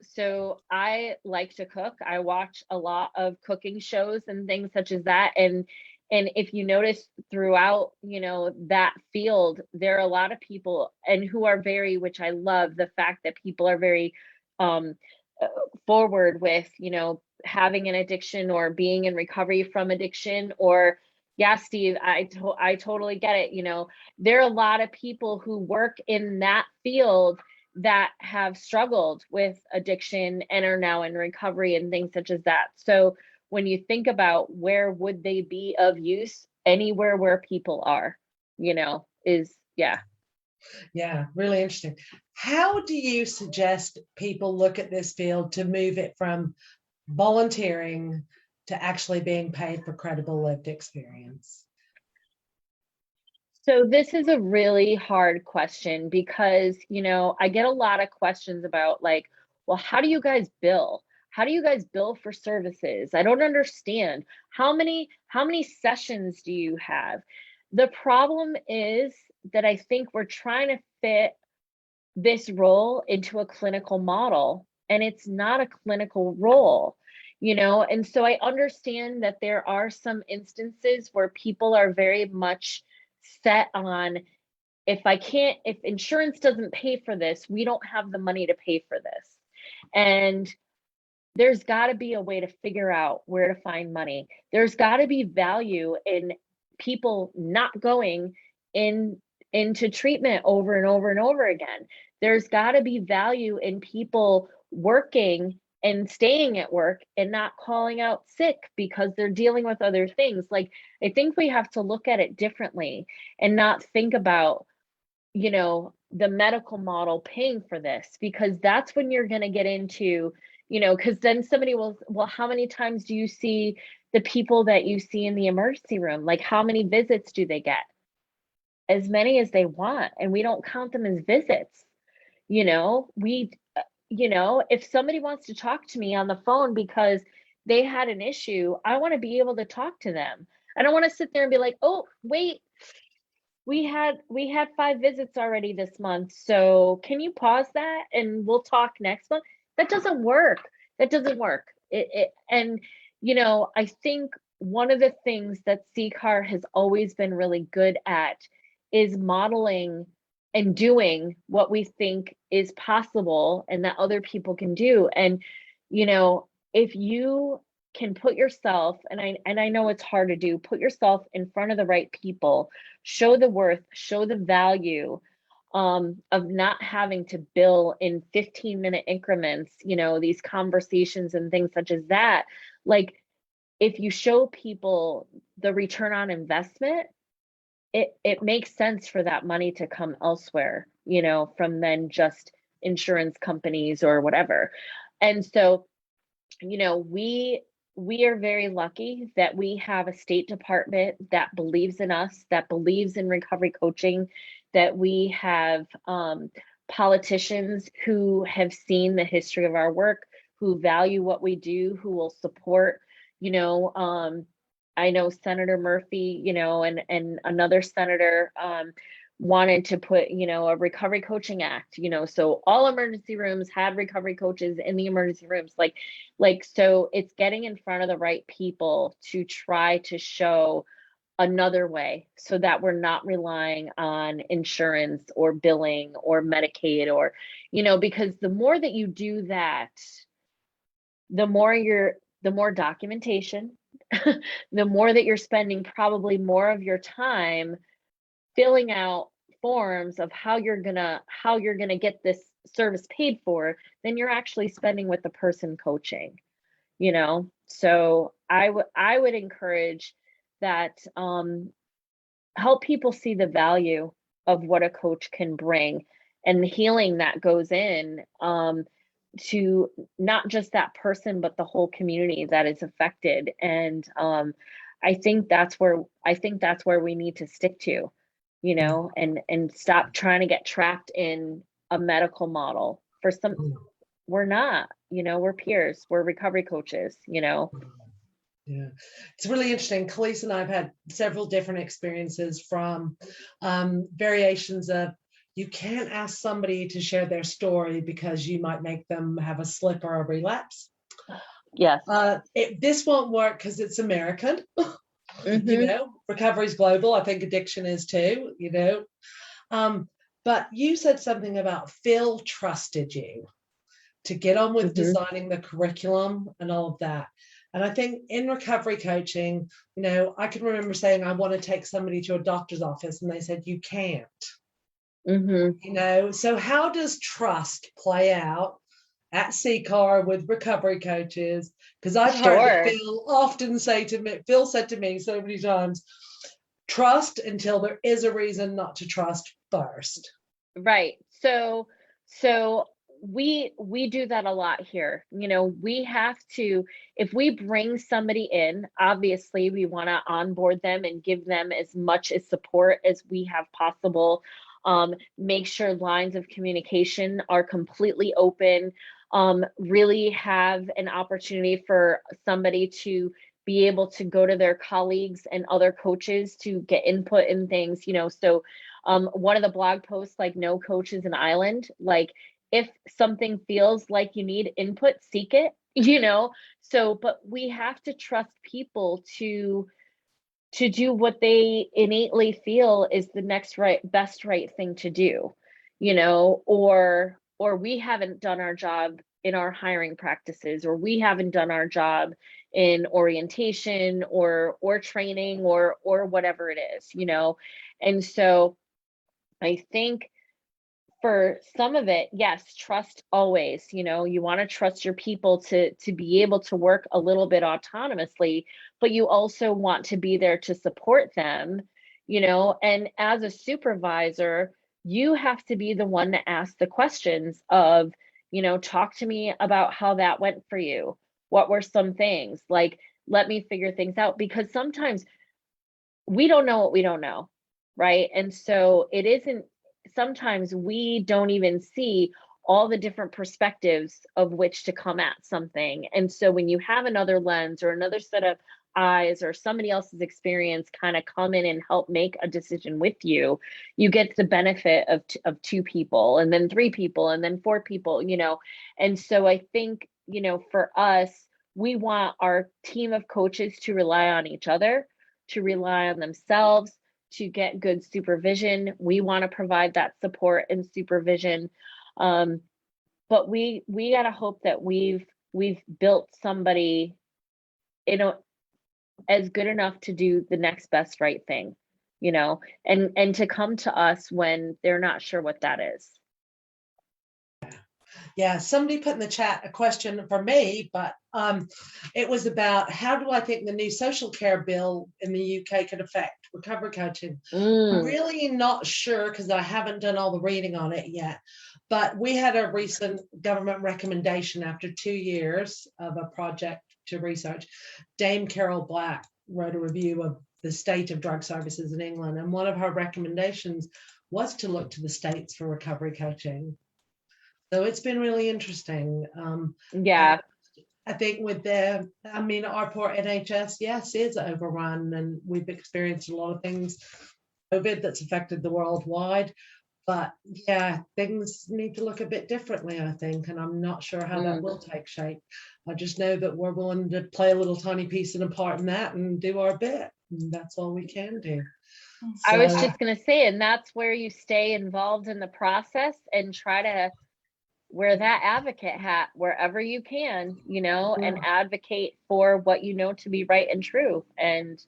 I like to cook. I watch a lot of cooking shows and things such as that. And if you notice throughout, that field, there are a lot of people and who are very, which I love the fact that people are very um uh, forward with, having an addiction or being in recovery from addiction. Or yeah, Steve, I totally get it. There are a lot of people who work in that field that have struggled with addiction and are now in recovery and things such as that. So when you think about where would they be of use, anywhere where people are, is yeah. Yeah, really interesting. How do you suggest people look at this field to move it from volunteering to actually being paid for credible lived experience? So this is a really hard question because, I get a lot of questions about like, well, how do you guys bill? How do you guys bill for services? I don't understand. How many sessions do you have? The problem is that I think we're trying to fit this role into a clinical model, and it's not a clinical role. And so I understand that there are some instances where people are very much set on, if insurance doesn't pay for this, we don't have the money to pay for this. And there's got to be a way to figure out where to find money. There's got to be value in people not going in into treatment over and over and over again. There's got to be value in people working and staying at work and not calling out sick because they're dealing with other things. Like, I think we have to look at it differently and not think about, the medical model paying for this, because that's when you're going to get into, because then somebody will, well, how many times do you see the people that you see in the emergency room? Like, how many visits do they get? As many as they want, and we don't count them as visits. We, if somebody wants to talk to me on the phone because they had an issue, I want to be able to talk to them. I don't want to sit there and be like, oh, wait, we had 5 visits already this month, so can you pause that and we'll talk next month? That doesn't work. And I think one of the things that CCAR has always been really good at is modeling and doing what we think is possible and that other people can do. And, you know, if you can put yourself, and I know it's hard to do, put yourself in front of the right people, show the worth, show the value of not having to bill in 15-minute increments, you know, these conversations and things such as that. Like, if you show people the return on investment, it makes sense for that money to come elsewhere, you know, from then just insurance companies or whatever. And so, you know, we are very lucky that we have a state department that believes in us, that believes in recovery coaching, that we have politicians who have seen the history of our work, who value what we do, who will support, you know, I know Senator Murphy, you know, and another senator wanted to put, you know, a recovery coaching act, you know, so all emergency rooms had recovery coaches in the emergency rooms. Like, so it's getting in front of the right people to try to show another way so that we're not relying on insurance or billing or Medicaid or, you know, because the more that you do that, the more documentation, the more that you're spending probably more of your time filling out forms of how you're gonna get this service paid for, then you're actually spending with the person coaching, you know. So I would encourage that, help people see the value of what a coach can bring and the healing that goes in, to not just that person but the whole community that is affected. And I think that's where we need to stick to, you know, and stop trying to get trapped in a medical model. For some, we're not, you know, we're peers, we're recovery coaches, you know. Yeah, it's really interesting. Khalees and I have had several different experiences from variations of, you can't ask somebody to share their story because you might make them have a slip or a relapse. Yes. This won't work because it's American. You know, recovery is global. I think addiction is too, you know. But you said something about Phil trusted you to get on with designing the curriculum and all of that. And I think in recovery coaching, you know, I can remember saying, I want to take somebody to a doctor's office, and they said, you can't. You know, so how does trust play out at CCAR with recovery coaches? Because I've heard Phil often say to me, Phil said to me so many times, trust until there is a reason not to trust first. Right. So we do that a lot here. You know, we have to, if we bring somebody in, obviously we want to onboard them and give them as much as support as we have possible. Make sure lines of communication are completely open. Really have an opportunity for somebody to be able to go to their colleagues and other coaches to get input in things, you know. So one of the blog posts, like, no coach is an island. Like, if something feels like you need input, seek it, you know. So, but we have to trust people to do what they innately feel is the next best right thing to do, you know, or we haven't done our job in our hiring practices, or we haven't done our job in orientation or training or whatever it is, you know. And so I think for some of it, yes, trust always, you know, you want to trust your people to be able to work a little bit autonomously, but you also want to be there to support them, you know. And as a supervisor, you have to be the one to ask the questions of, you know, talk to me about how that went for you. What were some things? Like, let me figure things out, because sometimes we don't know what we don't know, right? And so it isn't, sometimes we don't even see all the different perspectives of which to come at something. And so when you have another lens or another set of eyes or somebody else's experience kind of come in and help make a decision with you, you get the benefit of two people, and then three people, and then four people, you know. And so I think, you know, for us, we want our team of coaches to rely on each other, to rely on themselves, to get good supervision. We want to provide that support and supervision. But we gotta hope that we've built somebody, as good enough to do the next best right thing, and to come to us when they're not sure what that is. Yeah, somebody put in the chat a question for me, but it was about how do I think the new social care bill in the UK could affect recovery coaching? I'm really not sure because I haven't done all the reading on it yet. But we had a recent government recommendation after 2 years of a project to research. Dame Carol Black wrote a review of the state of drug services in England, and one of her recommendations was to look to the states for recovery coaching. So it's been really interesting. Yeah. I think with our poor NHS, yes, is overrun, and we've experienced a lot of things, COVID, that's affected the worldwide. But yeah, things need to look a bit differently, I think, and I'm not sure how that will take shape. I just know that we're willing to play a little tiny piece and a part in that and do our bit. And that's all we can do. I was just going to say, and that's where you stay involved in the process and try to wear that advocate hat wherever you can, and advocate for what you know to be right and true. And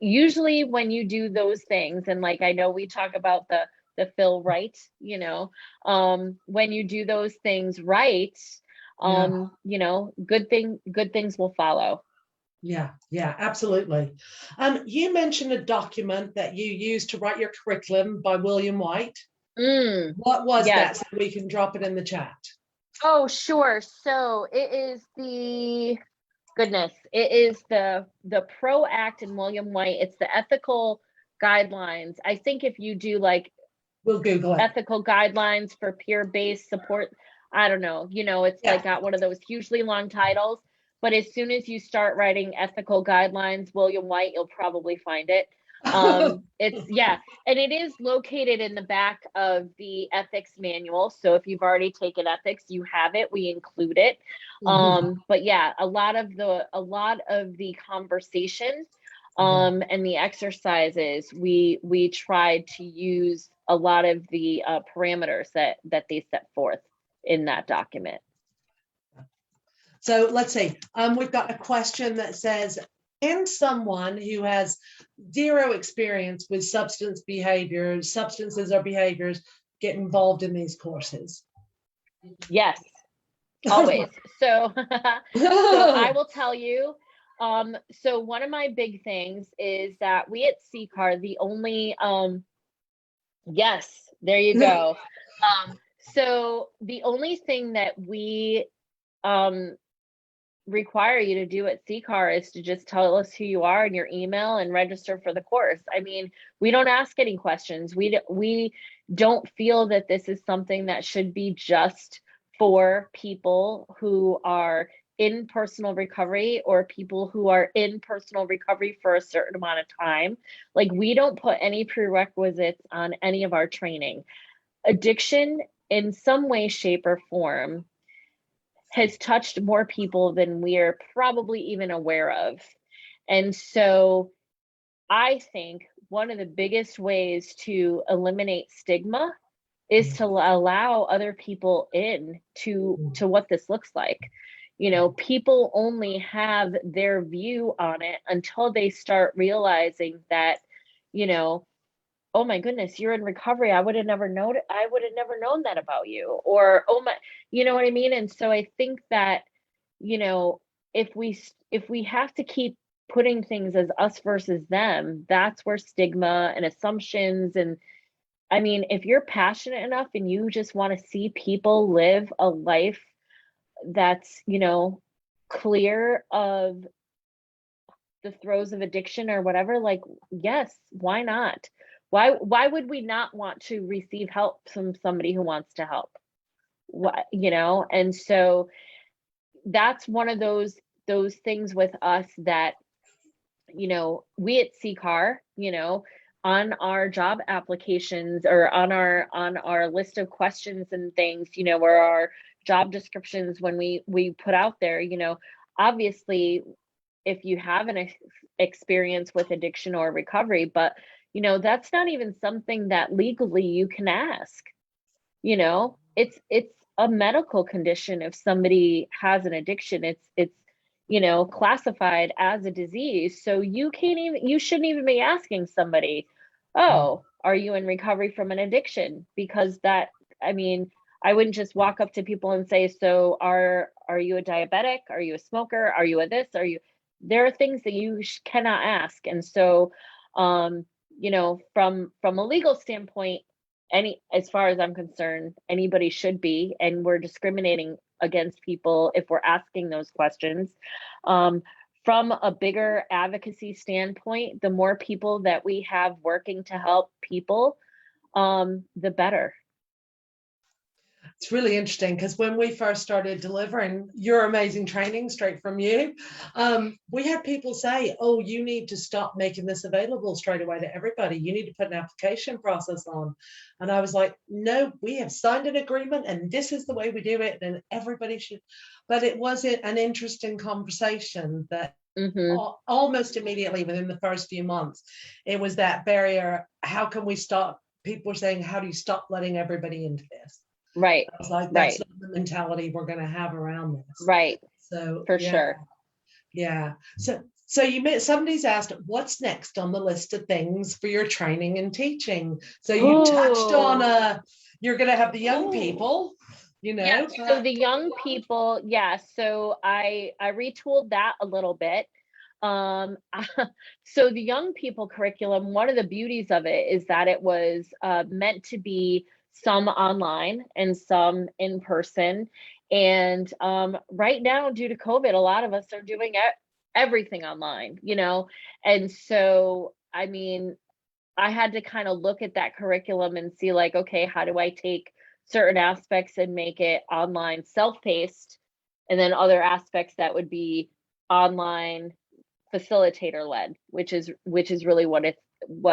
usually when you do those things, and like I know we talk about the feel right, when you do those things right, good things will follow. Yeah, absolutely. You mentioned a document that you used to write your curriculum by William White. What was that, so we can drop it in the chat? Oh, sure. So it is the Pro Act in William White. It's the ethical guidelines. I think if you do we'll Google it. Ethical guidelines for peer-based support, I don't know, it's got one of those hugely long titles, but as soon as you start writing ethical guidelines, William White, you'll probably find it. And it is located in the back of the ethics manual. So if you've already taken ethics, you have it, we include it. But yeah, a lot of the conversation and the exercises, we tried to use a lot of the parameters that they set forth in that document. So let's see, we've got a question that says, can someone who has zero experience with substances or behaviors get involved in these courses? Yes, always. So I will tell you, so one of my big things is that we at CCAR, the only, yes, there you go. So the only thing that we require you to do at CCAR is to just tell us who you are and your email and register for the course. I mean, we don't ask any questions. We don't feel that this is something that should be just for people who are in personal recovery or people who are in personal recovery for a certain amount of time. Like, we don't put any prerequisites on any of our training. Addiction in some way, shape, or form has touched more people than we're probably even aware of. And so I think one of the biggest ways to eliminate stigma is to allow other people in to what this looks like. People only have their view on it until they start realizing that, oh my goodness, you're in recovery. I would have never known that about you. Or, oh my, you know what I mean? And so I think that, if we have to keep putting things as us versus them, that's where stigma and assumptions. And I mean, if you're passionate enough and you just want to see people live a life that's, clear of the throes of addiction or whatever, like, yes, why not? Why would we not want to receive help from somebody who wants to help? And so that's one of those things with us that, we at CCAR, on our job applications or on our list of questions and things, where our job descriptions, when we put out there, obviously, if you have an experience with addiction or recovery, but that's not even something that legally you can ask. It's a medical condition. If somebody has an addiction, it's classified as a disease. So you shouldn't even be asking somebody, oh, are you in recovery from an addiction? Because I mean, I wouldn't just walk up to people and say, so are you a diabetic? Are you a smoker? Are you a this? There are things that you cannot ask. And so, from a legal standpoint, as far as I'm concerned, anybody should be, and we're discriminating against people if we're asking those questions. From a bigger advocacy standpoint, the more people that we have working to help people, the better. It's really interesting because when we first started delivering your amazing training straight from you, we had people say, oh, you need to stop making this available straight away to everybody. You need to put an application process on. And I was like, no, we have signed an agreement and this is the way we do it. And everybody should. But it was an interesting conversation that almost immediately within the first few months, it was that barrier. How can we stop? People were saying, how do you stop letting everybody into this? Right. I was like, that's not the mentality we're going to have around this. Right. So for sure. Yeah. So somebody's asked, what's next on the list of things for your training and teaching? So you touched on you're going to have the young people, Yeah, so the young people, so I retooled that a little bit. So the young people curriculum, one of the beauties of it is that it was meant to be some online and some in person. And right now, due to COVID, a lot of us are doing everything online, and so, I mean, I had to kind of look at that curriculum and see like, okay, how do I take certain aspects and make it online self-paced, and then other aspects that would be online facilitator led, which is really what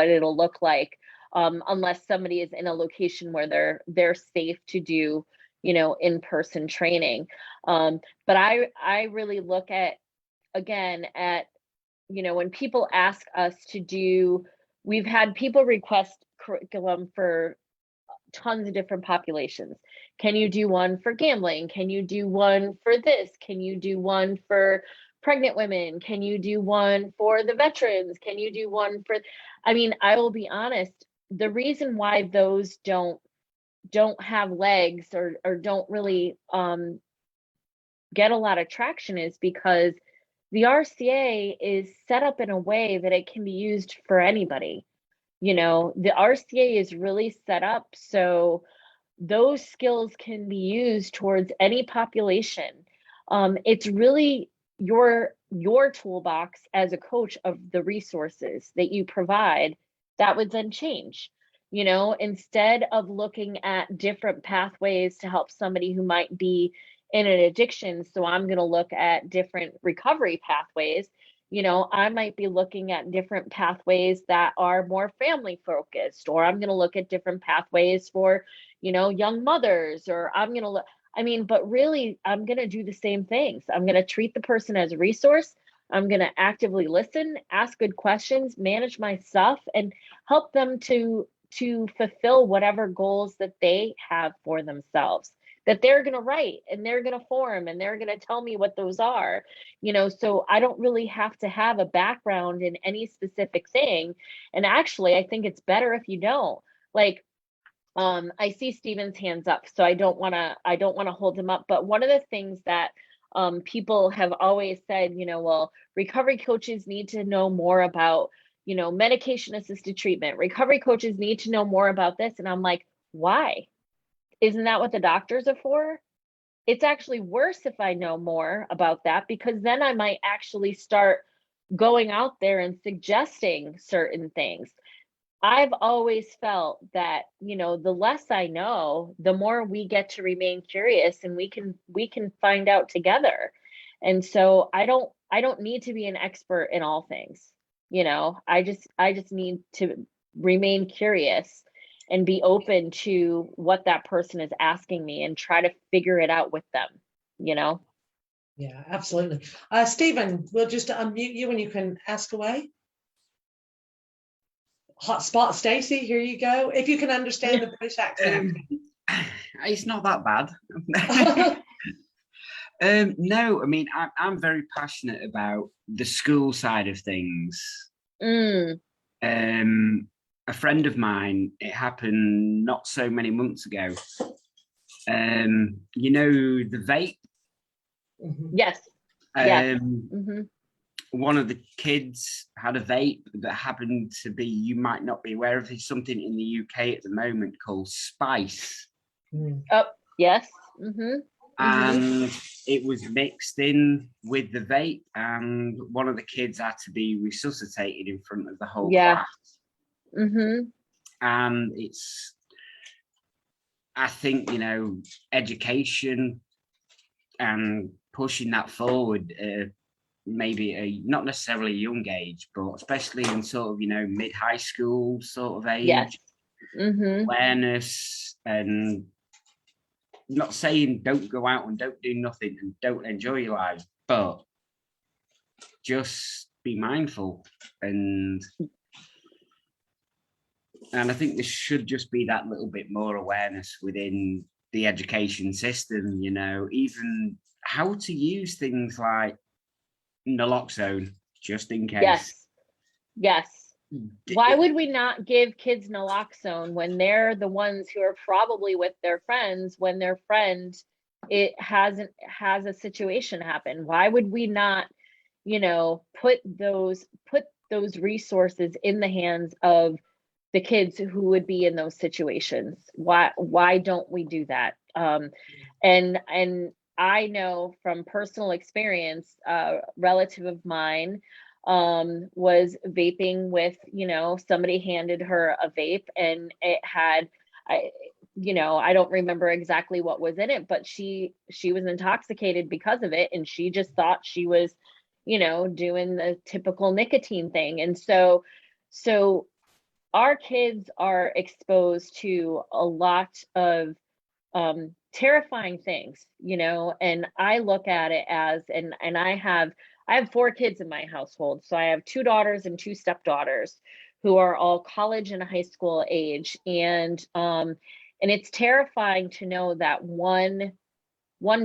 it'll look like, unless somebody is in a location where they're safe to do in-person training. But I really look at, again, at when people ask us to do, we've had people request curriculum for tons of different populations. Can you do one for gambling? Can you do one for this? Can you do one for pregnant women? Can you do one for the veterans? Can you do one for, I mean, I will be honest, the reason why those don't have legs or don't really get a lot of traction is because the RCA is set up in a way that it can be used for anybody. The RCA is really set up so those skills can be used towards any population. It's really your toolbox as a coach of the resources that you provide that would then change. Instead of looking at different pathways to help somebody who might be in an addiction, so I'm going to look at different recovery pathways. I might be looking at different pathways that are more family focused, or I'm going to look at different pathways for, young mothers, or I'm going to look, but really I'm going to do the same things. I'm going to treat the person as a resource. I'm going to actively listen, ask good questions, manage my stuff, and help them to fulfill whatever goals that they have for themselves, that they're going to write and they're going to form and they're going to tell me what those are, so I don't really have to have a background in any specific thing. And actually, I think it's better if you don't. Like, I see Steven's hands up, so I don't want to hold him up. But one of the things that people have always said, well, recovery coaches need to know more about, medication assisted treatment. Recovery coaches need to know more about this. And I'm like, why? Isn't that what the doctors are for? It's actually worse if I know more about that, because then I might actually start going out there and suggesting certain things. I've always felt that, the less I know, the more we get to remain curious, and we can find out together. And so I don't need to be an expert in all things. I just need to remain curious and be open to what that person is asking me and try to figure it out with them. Yeah, absolutely. Stephen, we'll just unmute you and you can ask away. Hotspot Stacey, here you go. If you can understand the British accent. It's not that bad. No, I mean, I'm very passionate about the school side of things. A friend of mine, it happened not so many months ago. You know, the vape? Yes. One of the kids had a vape that happened to be, you might not be aware of, there's something in the UK at the moment called Spice. Oh, yes. And it was mixed in with the vape, and one of the kids had to be resuscitated in front of the whole class. And it's, I think, you know, education and pushing that forward, maybe not necessarily a young age, but especially in sort of, you know, mid-high school sort of age, awareness, and not saying don't go out and don't do nothing and don't enjoy your life, but just be mindful. And I think there should just be that little bit more awareness within the education system, you know, even how to use things like naloxone, just in case. Yes. Why would we not give kids naloxone when they're the ones who are probably with their friends when their friend has a situation happen? Why would we not, you know, put those resources in the hands of the kids who would be in those situations? Why don't we do that? And I know from personal experience, a relative of mine was vaping with, you know, somebody handed her a vape and it had, you know, I don't remember exactly what was in it, but she was intoxicated because of it. And she just thought she was, you know, doing the typical nicotine thing. And so our kids are exposed to a lot of terrifying things, you know, and I look at it as, and I have 4 kids in my household. So I have 2 daughters and 2 stepdaughters who are all college and high school age. And it's terrifying to know that one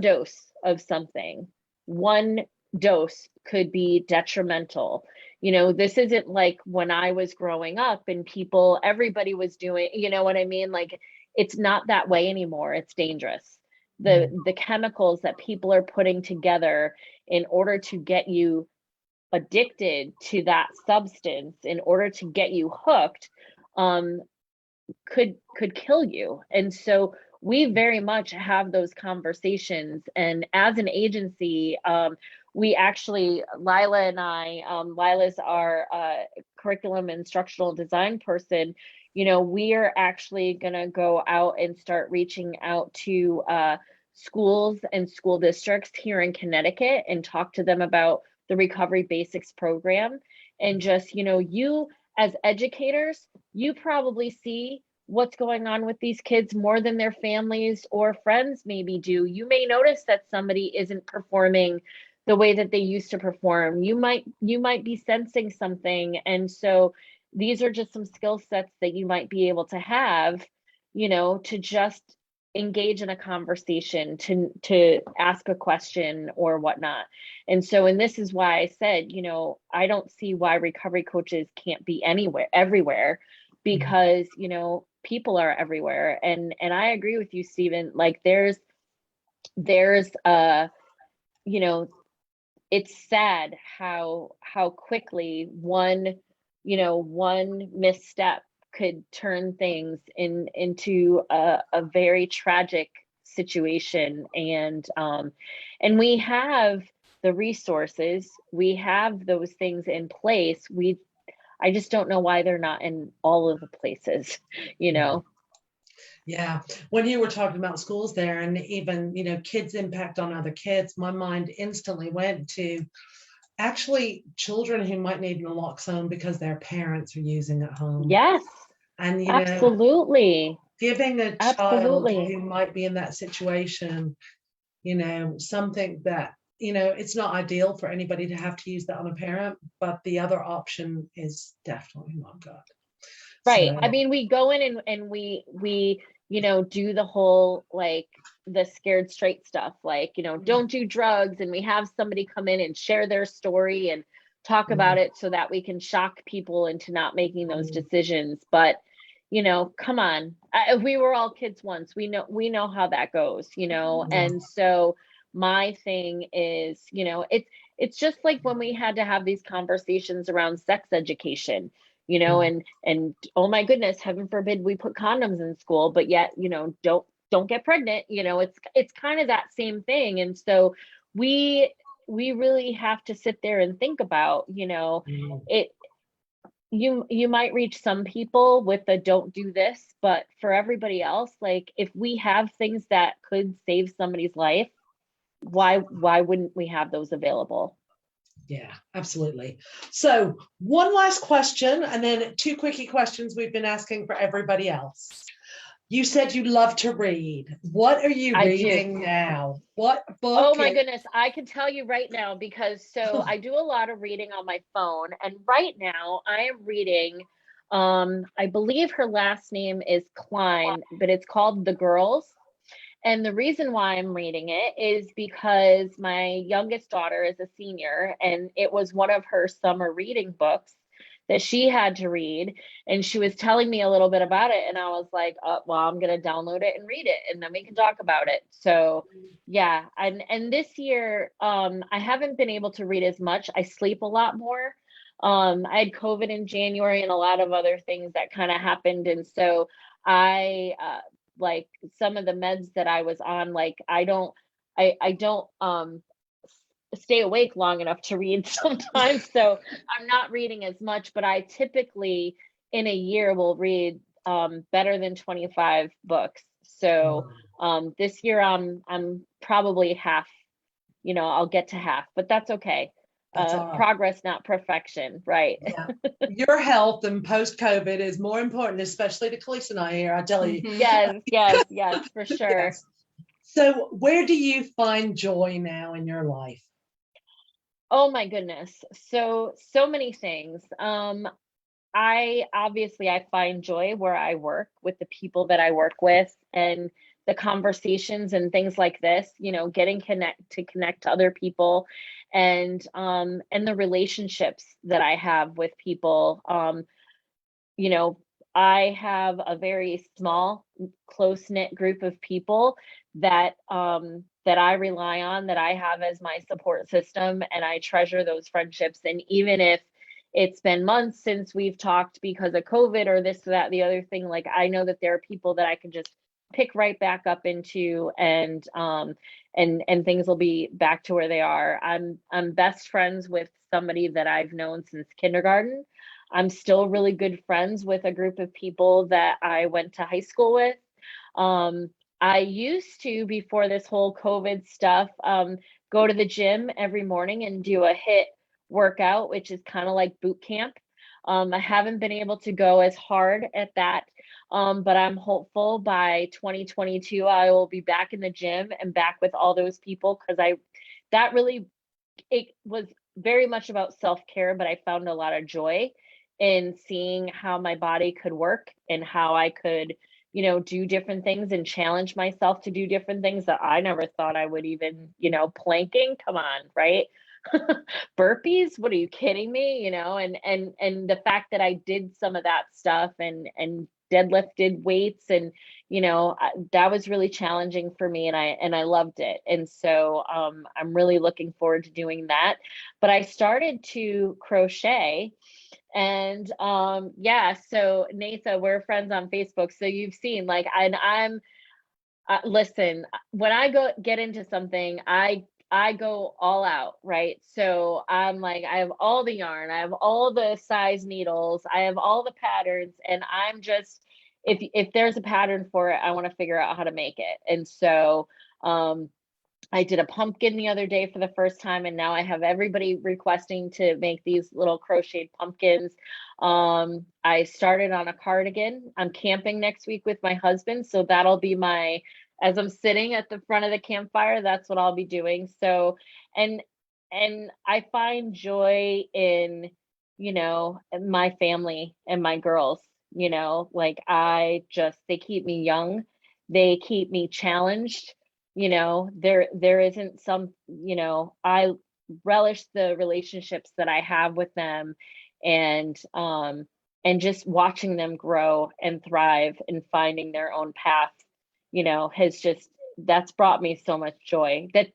dose of something, one dose could be detrimental. You know, this isn't like when I was growing up and everybody was doing, you know what I mean? Like, it's not that way anymore. It's dangerous. The chemicals that people are putting together in order to get you addicted to that substance, in order to get you hooked, could kill you. And so we very much have those conversations. And as an agency, we actually, Lila and I, Lila's our curriculum and instructional design person, you know, we are actually going to go out and start reaching out to schools and school districts here in Connecticut and talk to them about the Recovery Basics program. And just, you know, you as educators, you probably see what's going on with these kids more than their families or friends maybe do. You may notice that somebody isn't performing the way that they used to perform. You might be sensing something. And so these are just some skill sets that you might be able to have, you know, to just engage in a conversation, to ask a question or whatnot. And so, and this is why I said, you know, I don't see why recovery coaches can't be everywhere, because, you know, people are everywhere. And I agree with you, Stephen, like there's you know, it's sad how quickly one misstep could turn things into a very tragic situation. And we have the resources, we have those things in place. I just don't know why they're not in all of the places, you know? Yeah. When you were talking about schools there and even, you know, kids' impact on other kids, my mind instantly went to actually children who might need naloxone because their parents are using it at home. Yes. And, you absolutely. know, giving a child who might be in that situation, you know, something that it's not ideal for anybody to have to use that on a parent, but the other option is definitely not good. Right. So, I mean, we go in and we do the whole, like, the scared straight stuff, like, don't do drugs. And we have somebody come in and share their story and talk about it so that we can shock people into not making those decisions. But, come on, we were all kids once. We know how that goes, and so my thing is, it's just like when we had to have these conversations around sex education, and oh my goodness, heaven forbid we put condoms in school, but yet, don't get pregnant. It's kind of that same thing. And so we really have to sit there and think about, it. You might reach some people with the don't do this, but for everybody else, like, if we have things that could save somebody's life, why wouldn't we have those available? Yeah, absolutely. So one last question, and then 2 quickie questions we've been asking for everybody else. You said you love to read. What are you reading now? What book? Oh my goodness, I can tell you right now, because I do a lot of reading on my phone, and right now I am reading, I believe her last name is Klein, but it's called The Girls. And the reason why I'm reading it is because my youngest daughter is a senior, and it was one of her summer reading books that she had to read. And she was telling me a little bit about it. And I was like, oh, well, I'm going to download it and read it, and then we can talk about it. So yeah. And this year, I haven't been able to read as much. I sleep a lot more. I had COVID in January and a lot of other things that kind of happened. And so I, like, some of the meds that I was on, like, I don't stay awake long enough to read sometimes. So I'm not reading as much, but I typically in a year will read better than 25 books. So this year I'm probably half, I'll get to half, but that's okay. Progress, not perfection, right? Yeah. Your health and post-COVID is more important, especially to Khalees and I here, I tell you. Yes, for sure. Yes. So where do you find joy now in your life? Oh my goodness. So many things. I find joy where I work, with the people that I work with, and the conversations and things like this, getting to connect to other people, and the relationships that I have with people. I have a very small, close-knit group of people that I rely on, that I have as my support system, and I treasure those friendships. And even if it's been months since we've talked because of COVID or this, that, the other thing, like, I know that there are people that I can just pick right back up into, and things will be back to where they are. I'm best friends with somebody that I've known since kindergarten. I'm still really good friends with a group of people that I went to high school with. I used to, before this whole COVID stuff, go to the gym every morning and do a HIIT workout, which is kind of like boot camp. I haven't been able to go as hard at that, but I'm hopeful by 2022 I will be back in the gym and back with all those people, because it was very much about self-care, but I found a lot of joy in seeing how my body could work and how I could, do different things and challenge myself to do different things that I never thought I would even, planking, come on, right? Burpees, what are you kidding me? And the fact that I did some of that stuff and deadlifted weights, and that was really challenging for me, and I loved it. And so I'm really looking forward to doing that. But I started to crochet. And so Naetha, we're friends on Facebook, so you've seen, like, I'm listen, when I get into something, I go all out, right? So I'm like, I have all the yarn, I have all the size needles, I have all the patterns, and I'm just, if there's a pattern for it, I want to figure out how to make it. And so I did a pumpkin the other day for the first time, and now I have everybody requesting to make these little crocheted pumpkins. I started on a cardigan. I'm camping next week with my husband, so that'll be my as I'm sitting at the front of the campfire, that's what I'll be doing. So, and I find joy in, my family and my girls, like they keep me young. They keep me challenged. There isn't I relish the relationships that I have with them, and just watching them grow and thrive and finding their own path, that's brought me so much joy, that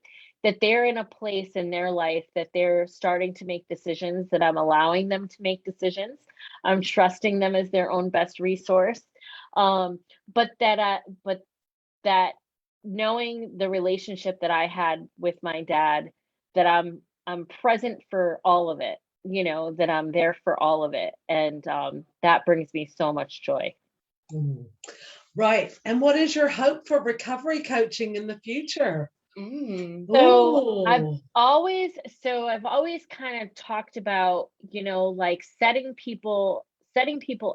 they're in a place in their life that they're starting to make decisions, that I'm allowing them to make decisions. I'm trusting them as their own best resource. But that knowing the relationship that I had with my dad, that I'm present for all of it, that I'm there for all of it. And that brings me so much joy. Right. And what is your hope for recovery coaching in the future? So I've always kind of talked about, like setting people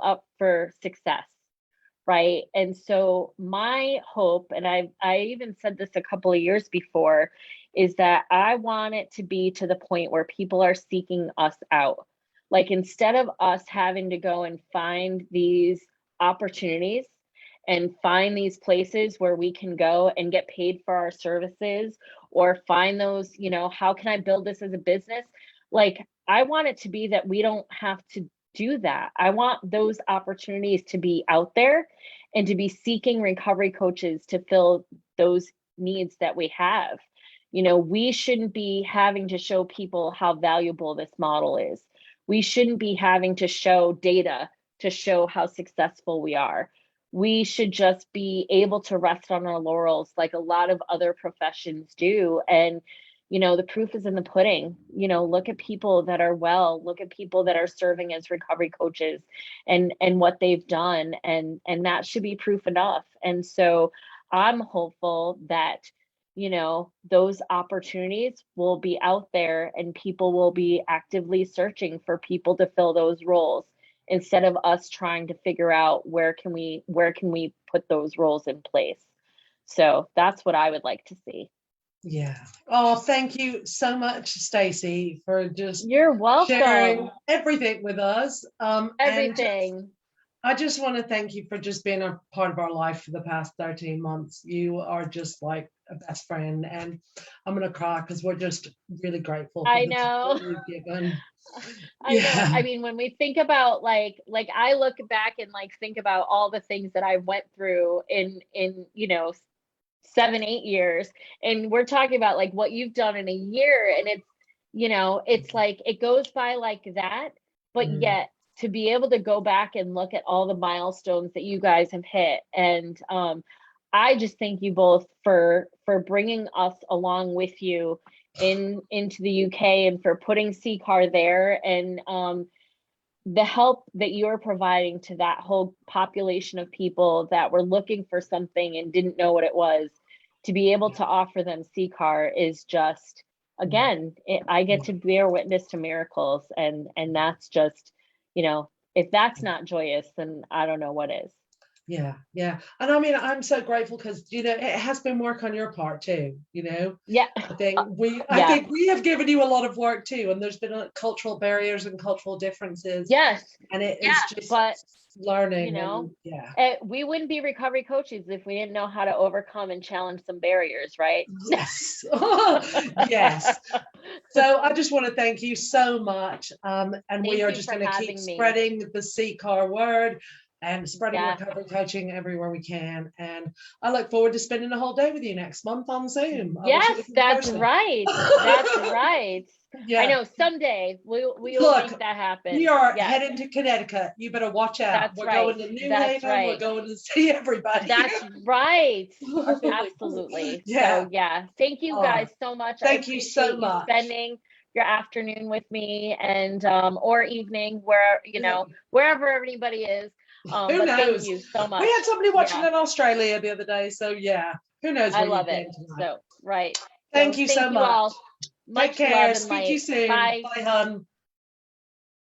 up for success. Right. And so my hope, and I even said this a couple of years before, is that I want it to be to the point where people are seeking us out. Like, instead of us having to go and find these opportunities and find these places where we can go and get paid for our services, or find those, how can I build this as a business? Like, I want it to be that we don't have to do that. I want those opportunities to be out there, and to be seeking recovery coaches to fill those needs that we have. We shouldn't be having to show people how valuable this model is. We shouldn't be having to show data to show how successful we are. We should just be able to rest on our laurels like a lot of other professions do. And, the proof is in the pudding. Look at people that are well, look at people that are serving as recovery coaches, and what they've done. And that should be proof enough. And so I'm hopeful that, those opportunities will be out there, and people will be actively searching for people to fill those roles, instead of us trying to figure out where can we put those roles in place. So that's what I would like to see. Yeah. Oh, thank you so much, Stacey, for just You're welcome. Sharing everything with us. Everything. I just want to thank you for just being a part of our life for the past 13 months. You are just like a best friend, and I'm going to cry because we're just really grateful for I know. you've given. I know. I mean, when we think about like I look back and think about all the things that I went through in 7-8 years, and we're talking about like what you've done in a year, and it's like it goes by like that, but yet to be able to go back and look at all the milestones that you guys have hit. And I just thank you both for bringing us along with you into the UK, and for putting CCAR there, and the help that you're providing to that whole population of people that were looking for something and didn't know what it was. To be able to offer them CCAR is just, again, I get to bear witness to miracles, and that's just, if that's not joyous, then I don't know what is. Yeah. And I mean, I'm so grateful because, it has been work on your part too, Yeah. I think we have given you a lot of work too, and there's been cultural barriers and cultural differences. Yes. And it is just learning, we wouldn't be recovery coaches if we didn't know how to overcome and challenge some barriers, right? Yes. Yes. So I just want to thank you so much. And we are just going to keep spreading the CCAR word and spreading recovery coaching everywhere we can. And I look forward to spending a whole day with you next month on Zoom. Yes, that's right. That's right. Yeah. I know someday we'll make that happen. We are heading to Connecticut. You better watch out. We're going to New Haven. We're going to see everybody. That's right. Absolutely. Yeah. So thank you guys so much. Thank you so much. Spending your afternoon with me, and or evening, wherever everybody is. Who knows? Thank you so much. We had somebody watching in Australia the other day, so who knows? I love it. So Thank you so much. All. Take care. Speak to you soon. Bye, hon.